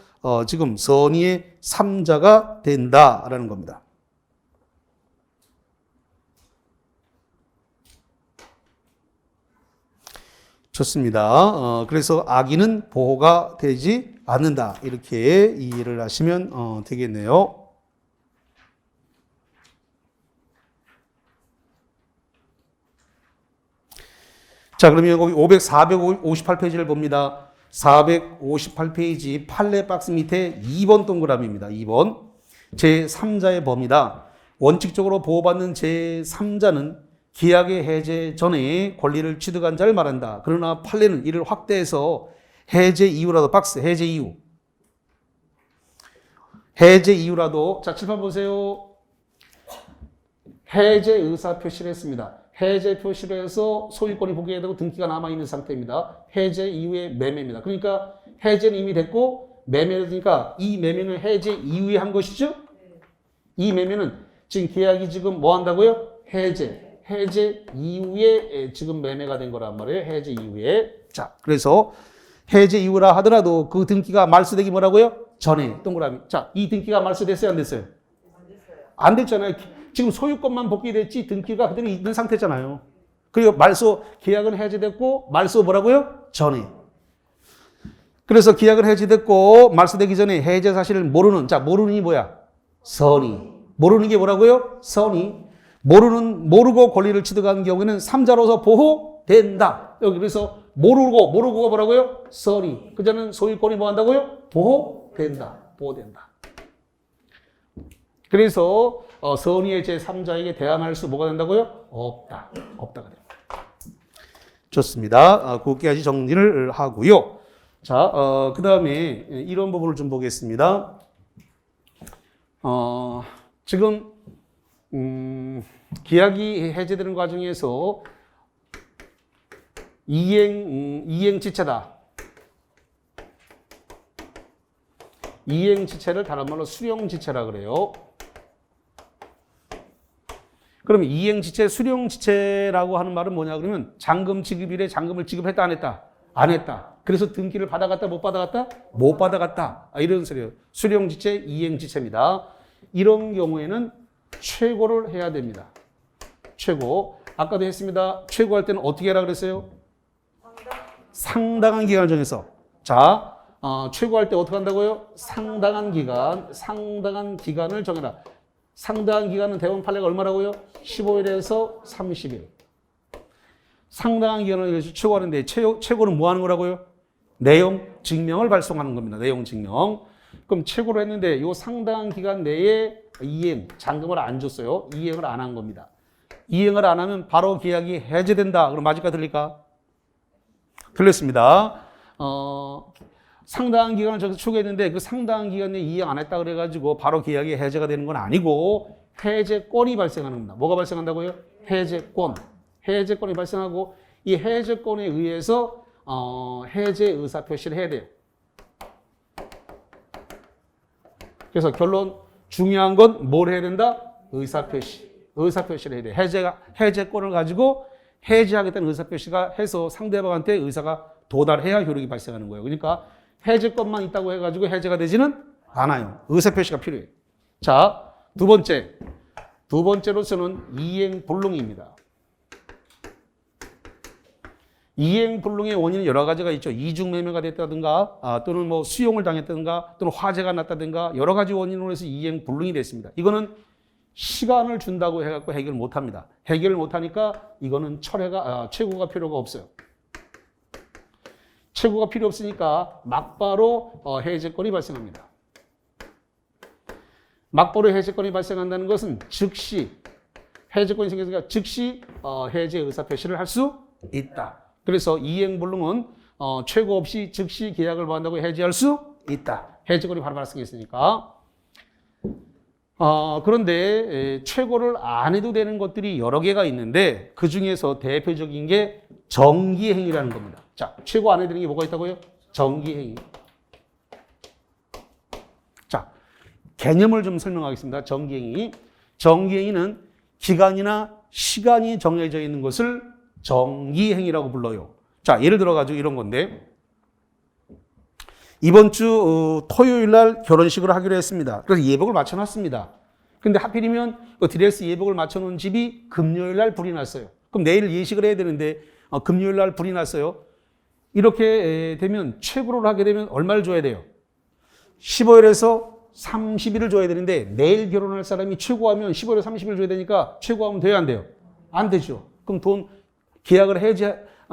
지금 선의의 3자가 된다라는 겁니다. 좋습니다. 그래서 악의는 보호가 되지 않는다. 이렇게 이해를 하시면 되겠네요. 자, 그러면 거기 458페이지를 봅니다. 458페이지 판례 박스 밑에 2번 동그라미입니다. 2번. 제3자의 범위다. 원칙적으로 보호받는 제3자는 계약의 해제 전에 권리를 취득한 자를 말한다. 그러나 판례는 이를 확대해서 해제 이후라도 박스 해제 이후라도 자, 칠판 보세요. 해제 의사 표시를 했습니다. 해제 표시를 해서 소유권이 복귀되고 등기가 남아있는 상태입니다. 해제 이후의 매매입니다. 그러니까 해제는 이미 됐고 매매니까 이 매매는 해제 이후에 한 것이죠? 이 매매는 지금 계약이 지금 뭐 한다고요? 해제 이후에 지금 매매가 된 거란 말이에요. 해제 이후에. 자, 그래서 해제 이후라 하더라도 그 등기가 말소되기 뭐라고요? 전에 동그라미. 자, 이 등기가 말소됐어요? 안 됐어요? 안 됐잖아요. 지금 소유권만 복귀됐지 등기가 그대로 있는 상태잖아요. 그리고 말소 계약은 해제됐고 말소 뭐라고요? 전에. 그래서 계약은 해제됐고 말소되기 전에 해제 사실을 모르는. 자, 모르는이 뭐야? 선의. 모르는 게 뭐라고요? 선의. 모르고 권리를 취득하는 경우에는 3자로서 보호된다. 여기 그래서 모르고가 뭐라고요? 선의. 그자는 소유권이 뭐 한다고요? 보호된다. 그래서 선의의 제3자에게 대항할 수 뭐가 된다고요? 없다가 됩니다. 좋습니다. 그것까지 정리를 하고요. 자, 그 다음에 이런 부분을 좀 보겠습니다. 지금 계약이 해제되는 과정에서 이행지체다. 이행지체를 다른 말로 수령지체라 그래요. 그러면 이행지체, 수령지체라고 하는 말은 뭐냐 그러면 잔금 지급일에 잔금을 지급했다 안 했다? 안 했다. 그래서 등기를 받아갔다 못 받아갔다? 못 받아갔다. 이런 소리예요. 수령지체, 이행지체입니다. 이런 경우에는 최고를 해야 됩니다. 최고. 아까도 했습니다. 최고할 때는 어떻게 하라 그랬어요? 상당한 기간을 정해서. 자, 최고할 때 어떻게 한다고요? 상당한 기간을 정해라. 상당한 기간은 대법원 판례가 얼마라고요? 15일에서 30일. 상당한 기간을 위해서 최고하는데 최고는 뭐 하는 거라고요? 내용 증명을 발송하는 겁니다. 내용 증명. 그럼 최고로 했는데 이 상당한 기간 내에 잔금을 안 줬어요. 이행을 안 한 겁니다. 이행을 안 하면 바로 계약이 해제된다. 그럼 맞을까 들릴까? 들렸습니다. 상당한 기간을 저기서 추구했는데 그 상당한 기간 내에 이행 안 했다 그래가지고 바로 계약이 해제가 되는 건 아니고 해제권이 발생하는 겁니다. 뭐가 발생한다고요? 해제권이 발생하고 이 해제권에 의해서 해제 의사 표시를 해야 돼요. 그래서 결론 중요한 건 뭘 해야 된다? 의사 표시를 해야 돼. 해제권을 가지고 해제하겠다는 의사 표시가 해서 상대방한테 의사가 도달해야 효력이 발생하는 거예요. 그러니까 해제권만 있다고 해가지고 해제가 되지는 않아요. 의사 표시가 필요해요. 자, 두 번째로서는 이행불능입니다. 이행불능의 원인은 여러 가지가 있죠. 이중매매가 됐다든가 또는 뭐 수용을 당했다든가 또는 화재가 났다든가 여러 가지 원인으로 해서 이행불능이 됐습니다. 이거는 시간을 준다고 해갖고 해결을 못합니다. 해결을 못하니까 이거는 최고가 필요가 없어요. 최고가 필요 없으니까 막바로 해제권이 발생합니다. 막바로 해제권이 발생한다는 것은 즉시 해제권이 생겼으니까 즉시 해제 의사 표시를 할 수 있다. 그래서 이행불능은 최고 없이 즉시 계약을 받는다고 해제할 수 있다. 해제권이 바로 발생했으니까. 그런데 최고를 안 해도 되는 것들이 여러 개가 있는데 그 중에서 대표적인 게 정기행위라는 겁니다. 자, 최고 안 해도 되는 게 뭐가 있다고요? 정기행위. 자, 개념을 좀 설명하겠습니다. 정기행위는 기간이나 시간이 정해져 있는 것을 정기행위라고 불러요. 자, 예를 들어가지고 이런 건데 이번 주 토요일 날 결혼식을 하기로 했습니다. 그래서 예복을 맞춰놨습니다. 근데 하필이면 드레스 예복을 맞춰놓은 집이 금요일 날 불이 났어요. 그럼 내일 예식을 해야 되는데 금요일 날 불이 났어요. 이렇게 되면 최고를 하게 되면 얼마를 줘야 돼요? 15일에서 30일을 줘야 되는데 내일 결혼할 사람이 최고하면 15일에서 30일 줘야 되니까 최고하면 돼요, 안 돼요? 안 되죠. 그럼 계약을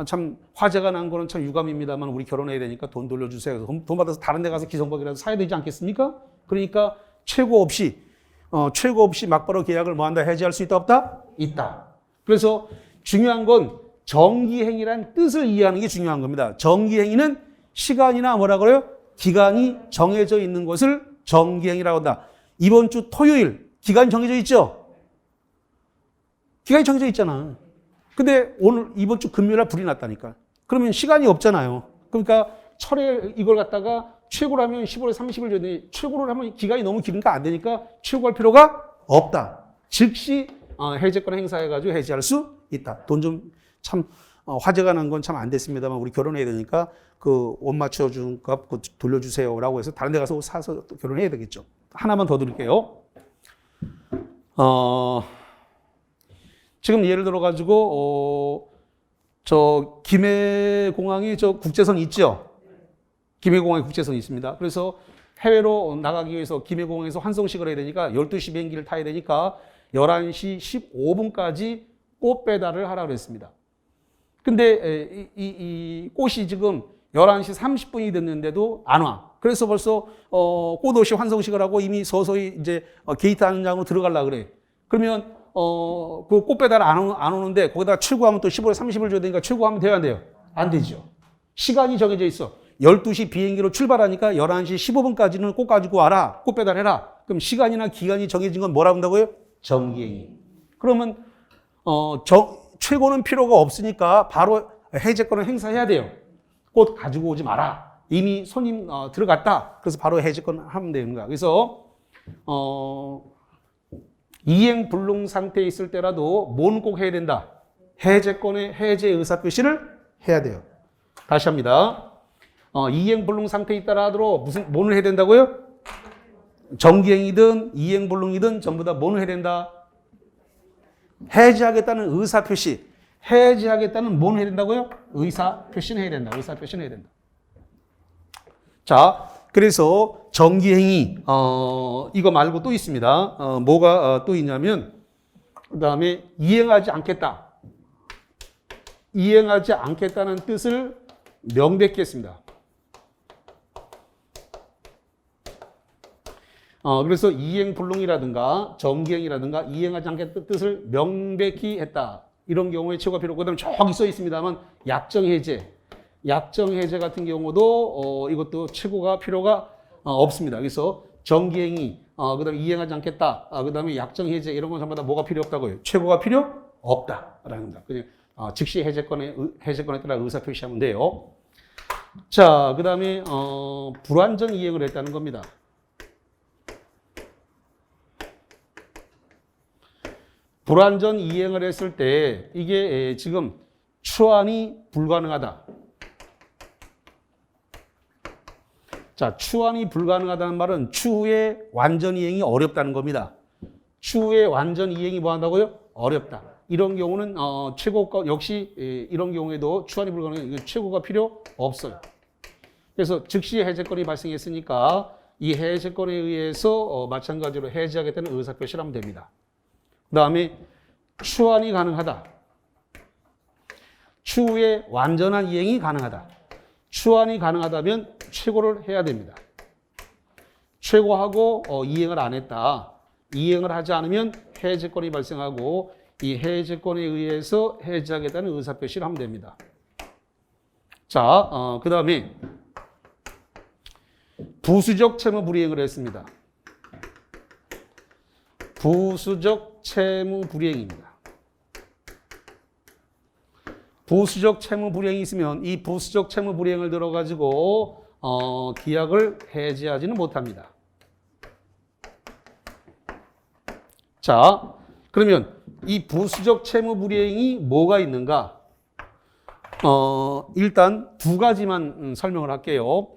참 화제가 난 거는 참 유감입니다만 우리 결혼해야 되니까 돈 돌려주세요. 돈 받아서 다른 데 가서 기성복이라도 사야 되지 않겠습니까? 그러니까 최고 없이 막바로 계약을 뭐 한다? 해지할 수 있다 없다? 있다. 그래서 중요한 건 정기행위란 뜻을 이해하는 게 중요한 겁니다. 정기행위는 시간이나 뭐라 그래요? 기간이 정해져 있는 것을 정기행위라고 한다. 이번 주 토요일 기간이 정해져 있죠? 기간이 정해져 있잖아. 근데 이번 주 금요일 날 불이 났다니까. 그러면 시간이 없잖아요. 그러니까 철에 이걸 갖다가 최고라면 15일에 30일 전에 최고를 하면 기간이 너무 기니까 안 되니까 최고할 필요가 없다. 즉시 해제권 행사해가지고 해지할 수 있다. 돈 좀 참 화제가 난 건 참 안 됐습니다만 우리 결혼해야 되니까 그 옷 맞춰준 값 돌려주세요라고 해서 다른 데 가서 사서 결혼해야 되겠죠. 하나만 더 드릴게요. 지금 예를 들어가지고 저 김해공항에 저 국제선 있죠? 김해공항에 국제선이 있습니다. 그래서 해외로 나가기 위해서 김해공항에서 환송식을 해야 되니까 12시 비행기를 타야 되니까 11시 15분까지 꽃 배달을 하라고 했습니다. 근데 이 꽃이 지금 11시 30분이 됐는데도 안 와. 그래서 벌써 꽃 없이 환송식을 하고 이미 서서히 이제 게이트 안장으로 들어가려고 그래. 그러면 그 꽃 배달 안 오는데 거기다 출고하면 또 15일 30일 줘야 되니까 출고하면 돼야 안 돼요? 안 되죠. 시간이 정해져 있어. 12시 비행기로 출발하니까 11시 15분까지는 꽃 가지고 와라. 꽃 배달해라. 그럼 시간이나 기간이 정해진 건 뭐라고 한다고요? 정기행위. 그러면 최고는 필요가 없으니까 바로 해제권을 행사해야 돼요. 꽃 가지고 오지 마라. 이미 손님 들어갔다. 그래서 바로 해제권 하면 되는 거야. 그래서 이행 불능 상태에 있을 때라도 뭐는 꼭 해야 된다. 해제권의 해제 의사 표시를 해야 돼요. 다시 합니다. 이행 불능 상태에 있다라 하더라도 뭐는 해야 된다고요? 정기행이든 이행 불능이든 전부 다 뭐는 해야 된다? 해제하겠다는 의사 표시. 해제하겠다는 뭐는 해야 된다고요? 의사 표시는 해야 된다. 의사 표시는 해야 된다. 자, 그래서 정기행위 이거 말고 또 있습니다. 뭐가 또 있냐면 그다음에 이행하지 않겠다. 이행하지 않겠다는 뜻을 명백히 했습니다. 그래서 이행불능이라든가 정기행이라든가 이행하지 않겠다는 뜻을 명백히 했다. 이런 경우에 최고가 필요 없고 그다음에 저기 써 있습니다만 약정해제. 약정해제 같은 경우도 이것도 최고가 필요가 없습니다. 그래서 정기행위, 그다음에 이행하지 않겠다, 그다음에 약정해제 이런 건 전부 다 뭐가 필요 없다고요? 최고가 필요 없다라는 겁니다. 그냥 즉시 해제권에 따라 의사 표시하면 돼요. 자, 그다음에 불완전 이행을 했다는 겁니다. 불완전 이행을 했을 때 이게 지금 추환이 불가능하다. 자, 추환이 불가능하다는 말은 추후에 완전 이행이 어렵다는 겁니다. 추후에 완전 이행이 뭐 한다고요? 어렵다. 이런 경우는 최고가 역시 이런 경우에도 추환이 불가능해. 최고가 필요 없어요. 그래서 즉시 해제권이 발생했으니까 이 해제권에 의해서 마찬가지로 해제하겠다는 의사표시를 하면 됩니다. 그 다음에 추환이 가능하다. 추후에 완전한 이행이 가능하다. 추환이 가능하다면 최고를 해야 됩니다. 최고하고 이행을 안 했다. 이행을 하지 않으면 해제권이 발생하고 이 해제권에 의해서 해제하겠다는 의사표시를 하면 됩니다. 자, 그 다음에 부수적 채무 불이행을 했습니다. 부수적 채무 불이행입니다. 부수적 채무 불이행이 있으면 이 부수적 채무 불이행을 들어가지고 기약을 해지하지는 못합니다. 자, 그러면 이 부수적 채무 불이행이 뭐가 있는가? 일단 두 가지만 설명을 할게요.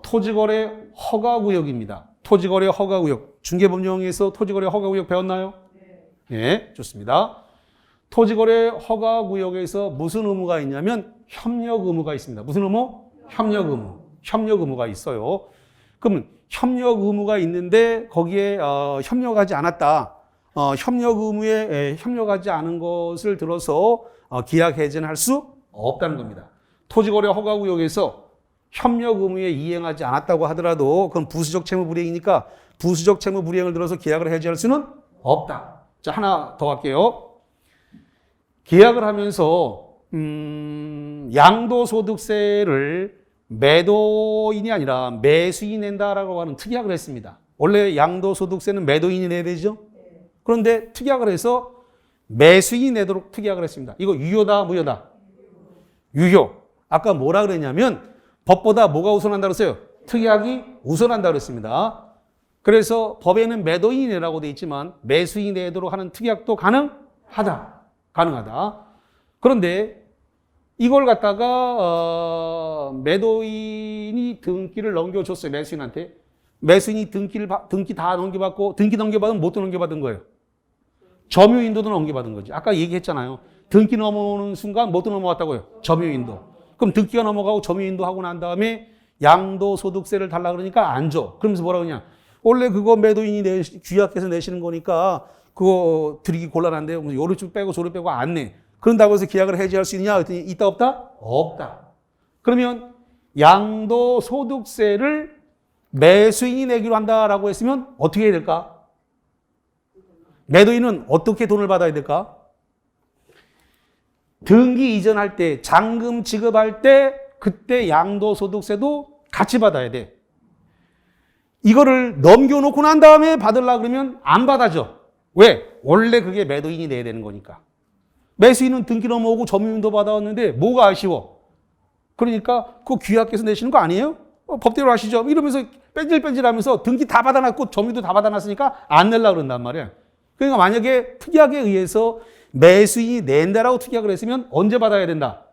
토지거래 허가구역입니다. 토지거래 허가구역. 중개법령에서 토지거래 허가구역 배웠나요? 네, 좋습니다. 토지거래 허가구역에서 무슨 의무가 있냐면 협력 의무가 있습니다. 무슨 의무? 협력 의무. 협력 의무가 있어요. 그러면 협력 의무가 있는데 거기에 협력하지 않았다. 협력 의무에 협력하지 않은 것을 들어서 기약 해제는 할 수 없다는 겁니다. 토지거래 허가구역에서 협력 의무에 이행하지 않았다고 하더라도 그건 부수적 채무 불이행이니까 부수적 채무 불이행을 들어서 계약을 해지할 수는 없다. 자, 하나 더 할게요. 계약을 하면서 양도소득세를 매도인이 아니라 매수인이 낸다라고 하는 특약을 했습니다. 원래 양도소득세는 매도인이 내야 되죠? 그런데 특약을 해서 매수인이 내도록 특약을 했습니다. 이거 유효다, 무효다? 유효. 아까 뭐라 그랬냐면 법보다 뭐가 우선한다고 했어요? 특약이 우선한다 그랬습니다. 그래서 법에는 매도인이 내라고 돼 있지만 매수인이 내도록 하는 특약도 가능하다. 가능하다. 그런데 이걸 갖다가 매도인이 등기를 넘겨줬어요. 매수인한테. 매수인이 등기 다 넘겨받고 등기 넘겨받으면 못 넘겨받은 거예요. 점유인도도 넘겨받은 거지. 아까 얘기했잖아요. 등기 넘어오는 순간 못 넘어왔다고요. 점유인도. 그럼 등기가 넘어가고 점유인도 하고 난 다음에 양도소득세를 달라 그러니까 안 줘. 그러면서 뭐라 그러냐. 원래 그거 매도인이 규약해서 내시는 거니까 그거 드리기 곤란한데 요리 좀 빼고 저리 빼고 안 내. 그런다고 해서 계약을 해지할 수 있느냐? 그랬더니 있다 없다? 없다. 그러면 양도소득세를 매수인이 내기로 한다라고 했으면 어떻게 해야 될까? 매도인은 어떻게 돈을 받아야 될까? 등기 이전할 때, 잔금 지급할 때 그때 양도소득세도 같이 받아야 돼. 이거를 넘겨놓고 난 다음에 받으려고 그러면 안 받아줘. 왜? 원래 그게 매도인이 내야 되는 거니까. 매수인은 등기 넘어오고 점유인도 받아왔는데 뭐가 아쉬워? 그러니까 그거 규약해서 내시는 거 아니에요? 법대로 하시죠. 이러면서 뺀질뺀질하면서 등기 다 받아놨고 점유도 다 받아놨으니까 안 내려고 그런단 말이야. 그러니까 만약에 특약에 의해서 매수인이 낸다라고 특약을 했으면 언제 받아야 된다?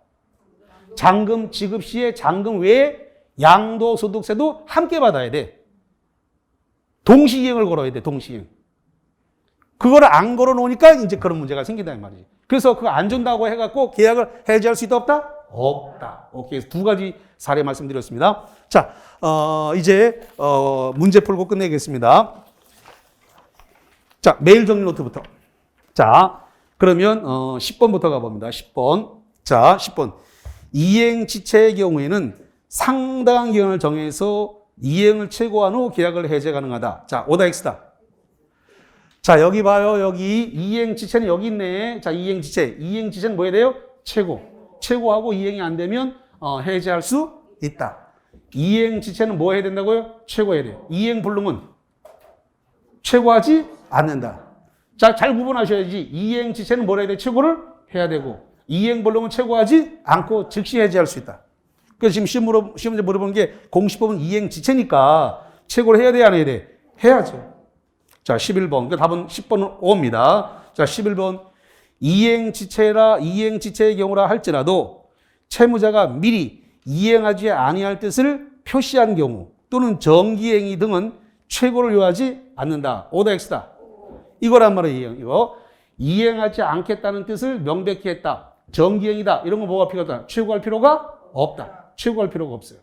잔금 지급 시에 잔금 외에 양도소득세도 함께 받아야 돼. 동시이행을 걸어야 돼. 동시이행. 그거를 안 걸어놓으니까 이제 그런 문제가 생긴다는 말이지. 그래서 그거 안 준다고 해갖고 계약을 해지할 수 있다 없다? 없다. 오케이. 두 가지 사례 말씀드렸습니다. 자, 이제 문제 풀고 끝내겠습니다. 자, 메일 정리 노트부터. 자, 그러면 10번부터 가봅니다. 10번. 자, 10번. 이행지체의 경우에는 상당한 기간을 정해서 이행을 최고한 후 계약을 해제 가능하다. 자, 오다 X다. 자, 여기 봐요. 여기 이행지체는 여기 있네. 자, 이행지체. 이행지체는 뭐 해야 돼요? 최고. 최고하고 이행이 안 되면 해제할 수 있다. 이행지체는 뭐 해야 된다고요? 최고해야 돼요. 이행불능은 최고하지 않는다. 자, 잘 구분하셔야지. 이행지체는 뭘 해야 돼? 최고를 해야 되고 이행불능은 최고하지 않고 즉시 해제할 수 있다. 그래서 지금 시험 문제 물어보는 게 공시법은 이행지체니까 최고를 해야 돼, 안 해야 돼? 해야죠. 자, 11번. 그 답은 10번 5입니다. 자, 11번. 이행지체의 경우라 할지라도 채무자가 미리 이행하지 아니할 뜻을 표시한 경우 또는 정기행위 등은 최고를 요하지 않는다. 오다 X다. 이거란 말이에요. 이거. 이행하지 않겠다는 뜻을 명백히 했다. 정기행위다. 이런 거 뭐가 필요하다? 최고할 필요가 없다. 최고할 필요가 없어요.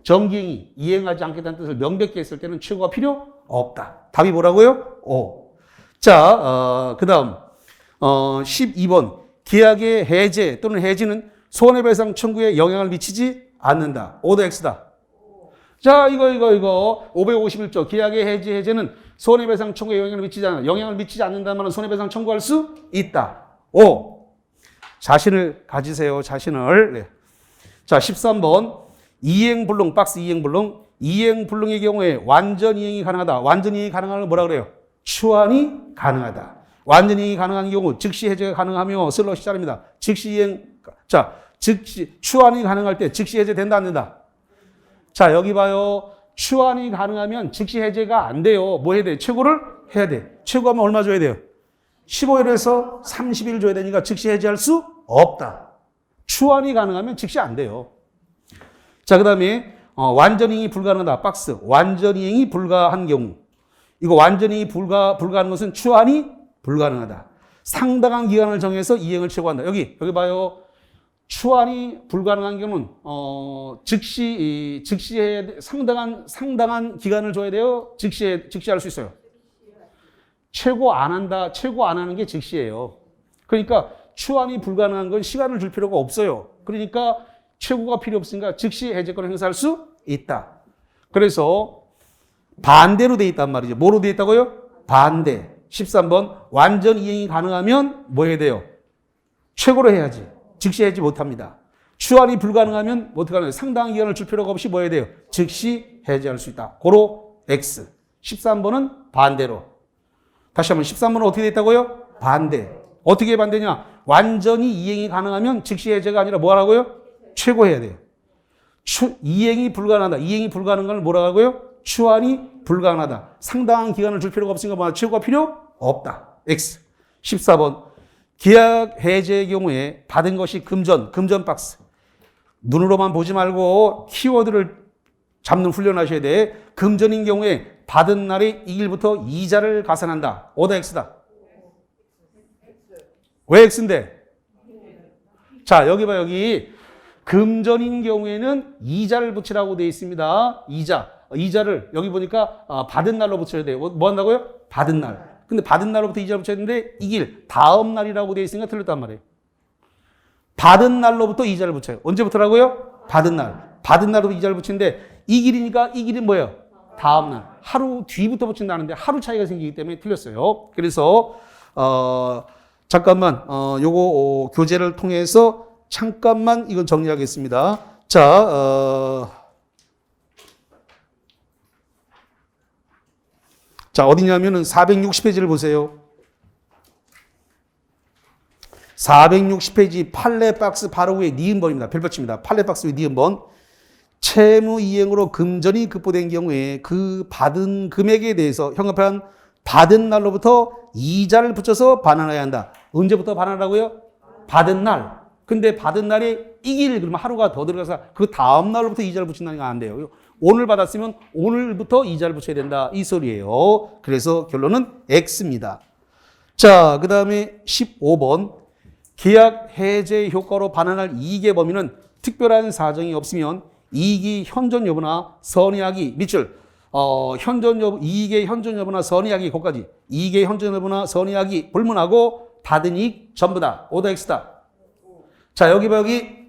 정기행위, 이행하지 않겠다는 뜻을 명백히 했을 때는 최고가 필요 없다. 답이 뭐라고요? 오. 자, 그 다음 12번. 계약의 해제 또는 해지는 손해배상 청구에 영향을 미치지 않는다. 오더 X다. 자, 이거 551조. 계약의 해제는 손해배상 청구에 영향을 미치지 않는다. 영향을 미치지 않는다면 손해배상 청구할 수 있다. 오. 자신을 가지세요. 자신을. 네. 자, 13번. 이행불능, 박스 이행불능. 이행불능의 경우에 완전 이행이 가능하다. 완전 이행이 가능한 걸 뭐라 그래요? 추환이 가능하다. 완전 이행이 가능한 경우 즉시 해제가 가능하며 슬롯이 자릅니다. 즉시 이행, 자, 즉시 추환이 가능할 때 즉시 해제 된다 안 된다? 자, 여기 봐요. 추환이 가능하면 즉시 해제가 안 돼요. 뭐 해야 돼? 최고를 해야 돼. 최고하면 얼마 줘야 돼요? 15일에서 30일 줘야 되니까 즉시 해제할 수 없다. 추환이 가능하면 즉시 안 돼요. 자, 그 다음에 완전 이행이 불가능하다. 박스. 완전 이행이 불가한 경우. 이거 완전 이행이 불가한 것은 추환이 불가능하다. 상당한 기간을 정해서 이행을 최고한다. 여기 봐요. 추환이 불가능한 경우는 즉시 상당한 기간을 줘야 돼요. 즉시할 수 있어요. 최고 안 한다. 최고 안 하는 게 즉시예요. 그러니까 추환이 불가능한 건 시간을 줄 필요가 없어요. 그러니까 최고가 필요 없으니까 즉시 해제권을 행사할 수 있다. 그래서 반대로 돼 있단 말이죠. 뭐로 돼 있다고요? 반대. 13번. 완전 이행이 가능하면 뭐 해야 돼요? 최고로 해야지. 즉시 해지 못합니다. 추환이 불가능하면 어떻게 하나요? 상당한 기간을 줄 필요가 없이 뭐 해야 돼요? 즉시 해제할 수 있다. 고로 X. 13번은 반대로. 다시 한번 13번은 어떻게 돼 있다고요? 반대. 어떻게 반대냐? 완전히 이행이 가능하면 즉시 해제가 아니라 뭐 하라고요? 최고해야 돼요. 이행이 불가능하다. 이행이 불가능한 걸 뭐라고 하고요? 추환이 불가능하다. 상당한 기간을 줄 필요가 없으니까 뭐 최고가 필요 없다. X. 14번. 계약 해제의 경우에 받은 것이 금전 박스. 눈으로만 보지 말고 키워드를 잡는 훈련하셔야 돼. 금전인 경우에 받은 날의 2일부터 이자를 가산한다. 오다 X다. 왜 X인데? 자, 여기 봐, 여기. 금전인 경우에는 이자를 붙이라고 되어 있습니다. 이자를 여기 보니까 받은 날로 붙여야 돼요. 뭐 한다고요? 받은 날. 근데 받은 날로부터 이자를 붙여야 되는데 이길 다음 날이라고 되어 있으니까 틀렸단 말이에요. 받은 날로부터 이자를 붙여요. 언제부터라고요? 받은 날. 받은 날로부터 이자를 붙이는데 이 길이니까 이 길이 뭐예요? 다음 날. 하루 뒤부터 붙인다는데 하루 차이가 생기기 때문에 틀렸어요. 그래서 잠깐만 요거 교재를 통해서 잠깐만 이건 정리하겠습니다. 자, 자 어디냐면은 460페이지를 보세요. 460페이지 판례 박스 바로 위에 니은번입니다. 별표치입니다. 판례 박스 위에 니은번. 채무 이행으로 금전이 급부된 경우에 그 받은 금액에 대해서 현금판 받은 날로부터 이자를 붙여서 반환해야 한다. 언제부터 반환하라고요? 받은 날. 근데 받은 날이 이길 그러면 하루가 더 들어가서 그 다음 날로부터 이자를 붙인다는 건 안 돼요. 오늘 받았으면 오늘부터 이자를 붙여야 된다. 이 소리예요. 그래서 결론은 X입니다. 자, 그 다음에 15번. 계약 해제 효과로 반환할 이익의 범위는 특별한 사정이 없으면 이익이 현존 여부나 선의하기 밑줄 현존 여부 이익의 현존 여부나 선의하기 거기까지 이익의 현존 여부나 선의하기 불문하고 받은 이익 전부다. 오다 X다. 자, 여기 봐, 여기.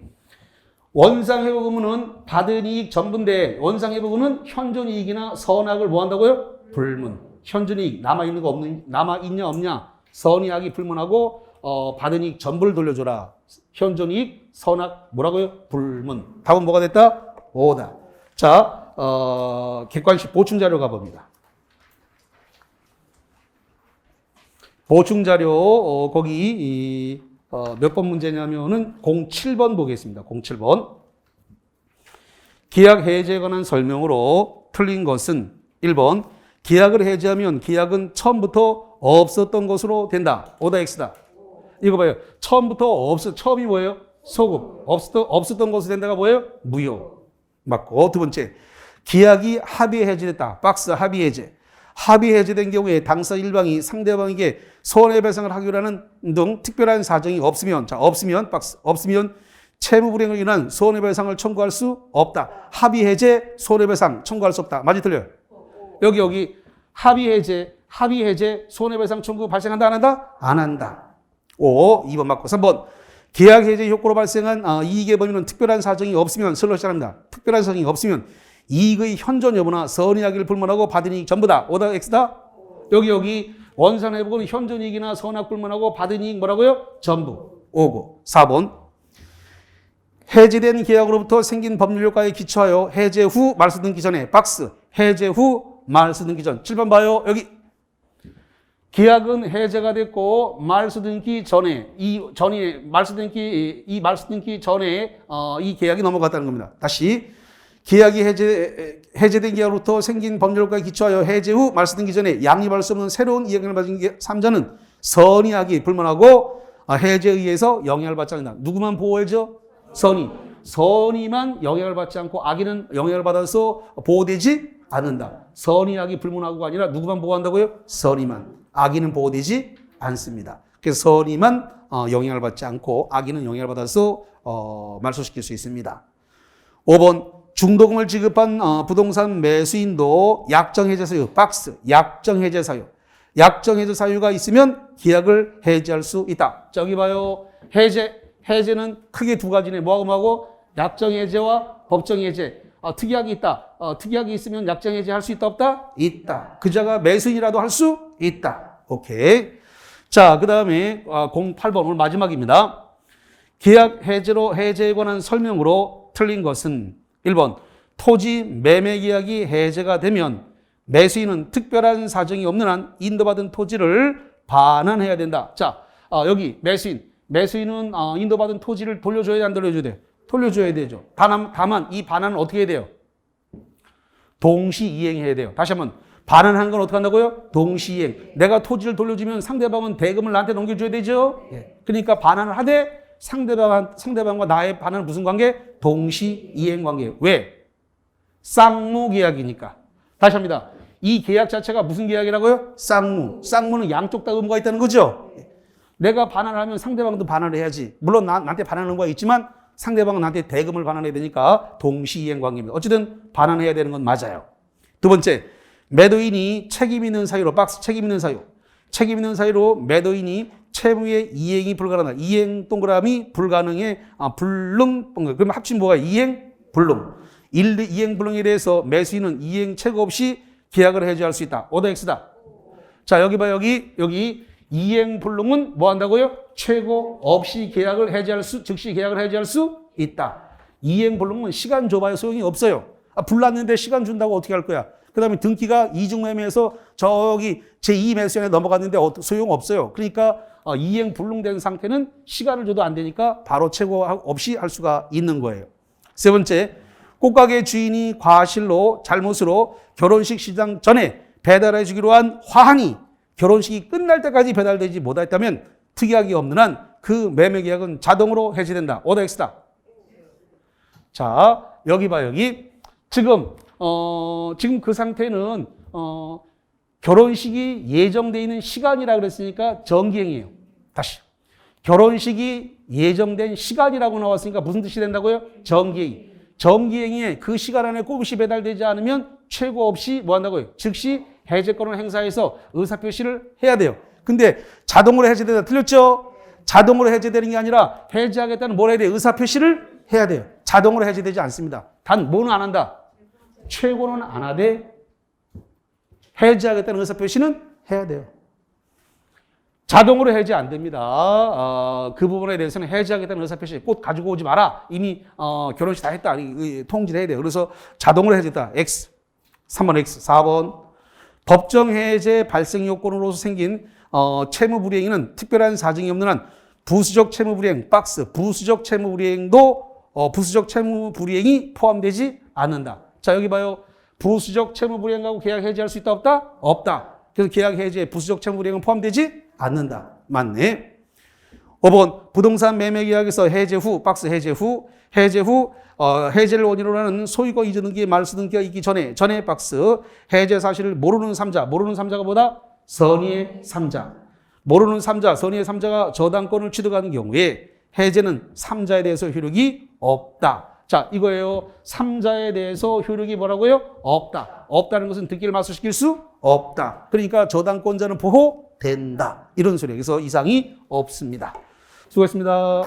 원상회복 의무는 받은 이익 전부인데, 원상회복 의무는 현존 이익이나 선악을 뭐 한다고요? 불문. 현존 이익, 남아있는 거 없는, 남아있냐, 없냐. 선의하기 불문하고, 받은 이익 전부를 돌려줘라. 현존 이익, 선악, 뭐라고요? 불문. 답은 뭐가 됐다? 오다. 자, 객관식 보충자료 가봅니다. 보충자료, 거기, 몇 번 문제냐면은 07번 보겠습니다. 07번. 계약 해제에 관한 설명으로 틀린 것은 1번. 계약을 해제하면 계약은 처음부터 없었던 것으로 된다. 오다 X다. 이거 봐요. 처음부터 처음이 뭐예요? 소급. 없었던 것으로 된다가 뭐예요? 무효. 맞고. 두 번째. 계약이 합의 해제됐다. 박스 합의 해제. 합의 해제된 경우에 당사 일방이 상대방에게 손해배상을 하기로 하는 등 특별한 사정이 없으면, 자, 없으면 채무 불이행을 인한 손해배상을 청구할 수 없다. 합의 해제, 손해배상 청구할 수 없다. 맞지 틀려요? 여기 합의 해제, 손해배상 청구 발생한다, 안 한다? 안 한다. 2번 맞고 3번. 계약 해제 효과로 발생한 이익의 범위는 특별한 사정이 없으면 설로 시작합니다. 특별한 사정이 없으면 이익의 현존 여부나 선의하기를 불문하고 받은 이익 전부다. 오다 X다. 여기 원상회복은 현존 이익이나 선악 불문하고 받은 이익 뭐라고요? 전부. 4번. 해제된 계약으로부터 생긴 법률 효과에 기초하여 해제 후 말소 등기 전에 박스. 해제 후 말소 등기 전. 7번 봐요. 여기. 계약은 해제가 됐고 말소 등기 전에 말소 등기 전에 이 계약이 넘어갔다는 겁니다. 다시. 계약이 해제된 계약으로부터 생긴 법률효과에 기초하여 해제 후 말소 등기 전에 양립할 수 없는 새로운 이익을 받은 삼자는 선의하기 불문하고 해제에 의해서 영향을 받지 않는다. 누구만 보호해줘? 선의만 영향을 받지 않고 악인은 영향을 받아서 보호되지 않는다. 선의하기 불문하고가 아니라 누구만 보호한다고요? 선의만. 악인은 보호되지 않습니다. 그래서 선의만 영향을 받지 않고 악인은 영향을 받아서 말소시킬 수 있습니다. 5번. 중도금을 지급한 부동산 매수인도 약정해제 사유, 박스, 약정해제 사유. 약정해제 사유가 있으면 계약을 해제할 수 있다. 저기 봐요. 해제는 크게 두 가지네. 뭐하고? 약정해제와 법정해제. 특약이 있다. 특약이 있으면 약정해제 할 수 있다, 없다? 있다. 그자가 매수인이라도 할 수 있다. 오케이. 자, 그 다음에 08번 오늘 마지막입니다. 계약 해제에 관한 설명으로 틀린 것은 1번. 토지 매매 계약이 해제가 되면 매수인은 특별한 사정이 없는 한 인도받은 토지를 반환해야 된다. 자, 여기 매수인은 인도받은 토지를 돌려줘야 돼, 안 돌려줘야 돼? 돌려줘야 되죠. 다만 이 반환은 어떻게 해야 돼요? 동시 이행해야 돼요. 다시 한번 반환한 건 어떻게 한다고요? 동시 이행. 내가 토지를 돌려주면 상대방은 대금을 나한테 넘겨줘야 되죠. 그러니까 반환을 하되 상대방과 나의 반환은 무슨 관계? 동시 이행 관계예요. 왜? 쌍무 계약이니까. 다시 합니다. 이 계약 자체가 무슨 계약이라고요? 쌍무. 쌍무는 양쪽 다 의무가 있다는 거죠. 내가 반환을 하면 상대방도 반환을 해야지. 물론 나한테 반환 의무가 있지만 상대방은 나한테 대금을 반환해야 되니까 동시 이행 관계입니다. 어쨌든 반환해야 되는 건 맞아요. 두 번째, 매도인이 책임 있는 사유로 박스 책임 있는 사유. 책임 있는 사유로 매도인이 채무의 이행이 불가능하다. 이행 동그라미 불가능해 불능 그러면 합친 뭐가 이행 불능. 이행 불능에 대해서 매수인은 이행 체고 없이 계약을 해지할 수 있다. 오더 X다. 자, 여기 봐, 여기 이행 불능은 뭐 한다고요? 최고 없이 계약을 해지할 즉시 계약을 해지할 수 있다. 이행 불능은 시간 줘봐야 소용이 없어요. 불났는데 시간 준다고 어떻게 할 거야? 그 다음에 등기가 이중매매에서 저기 제2매수연에 넘어갔는데 소용 없어요. 그러니까 이행 불능된 상태는 시간을 줘도 안 되니까 바로 최고 없이 할 수가 있는 거예요. 세 번째, 꽃가게 주인이 과실로 잘못으로 결혼식 시장 전에 배달해 주기로 한 화환이 결혼식이 끝날 때까지 배달되지 못했다면 특이하기 없는 한 그 매매 계약은 자동으로 해지된다. 오더 X다. 자, 여기 봐, 여기. 지금 그 상태는 결혼식이 예정되어 있는 시간이라고 그랬으니까 정기행이에요. 다시. 결혼식이 예정된 시간이라고 나왔으니까 무슨 뜻이 된다고요? 정기행. 정기행에 그 시간 안에 꼼시 배달되지 않으면 최고 없이 뭐 한다고요? 즉시 해제권을 행사해서 의사표시를 해야 돼요. 근데 자동으로 해제되다 틀렸죠? 자동으로 해제되는 게 아니라 해제하겠다는 뭘 해야 돼요? 의사표시를 해야 돼요. 자동으로 해제되지 않습니다. 단 뭐는 안 한다? 최고는 안 하되 해제하겠다는 의사표시는 해야 돼요. 자동으로 해제 안 됩니다. 그 부분에 대해서는 해제하겠다는 의사표시 꼭 가지고 오지 마라. 이미 결혼식 다 했다. 통지를 해야 돼요. 그래서 자동으로 해제다. X. 3번 X. 4번. 법정 해제 발생 요건으로서 생긴 채무 불이행은 특별한 사정이 없는 한 부수적 채무 불이행 박스 부수적 채무 불이행도 부수적 채무 불이행이 포함되지 않는다. 자, 여기 봐요. 부수적 채무 불이행하고 계약 해지할 수 있다 없다? 없다. 그래서 계약 해지에 부수적 채무 불이행은 포함되지 않는다. 맞네. 5번 부동산 매매 계약에서 해제 후 박스 해제 후 해제를 원인으로 하는 소유권 이전 등기 말소 등기가 있기 전에 박스 해제 사실을 모르는 3자 모르는 3자가 뭐다? 선의의 3자 모르는 3자 선의의 3자가 저당권을 취득하는 경우에 해제는 3자에 대해서 효력이 없다. 자, 이거예요. 3자에 대해서 효력이 뭐라고요? 없다. 없다는 것은 등기를 말소시킬 수 없다. 그러니까 저당권자는 보호된다. 이런 소리예요. 그래서 이상이 없습니다. 수고했습니다.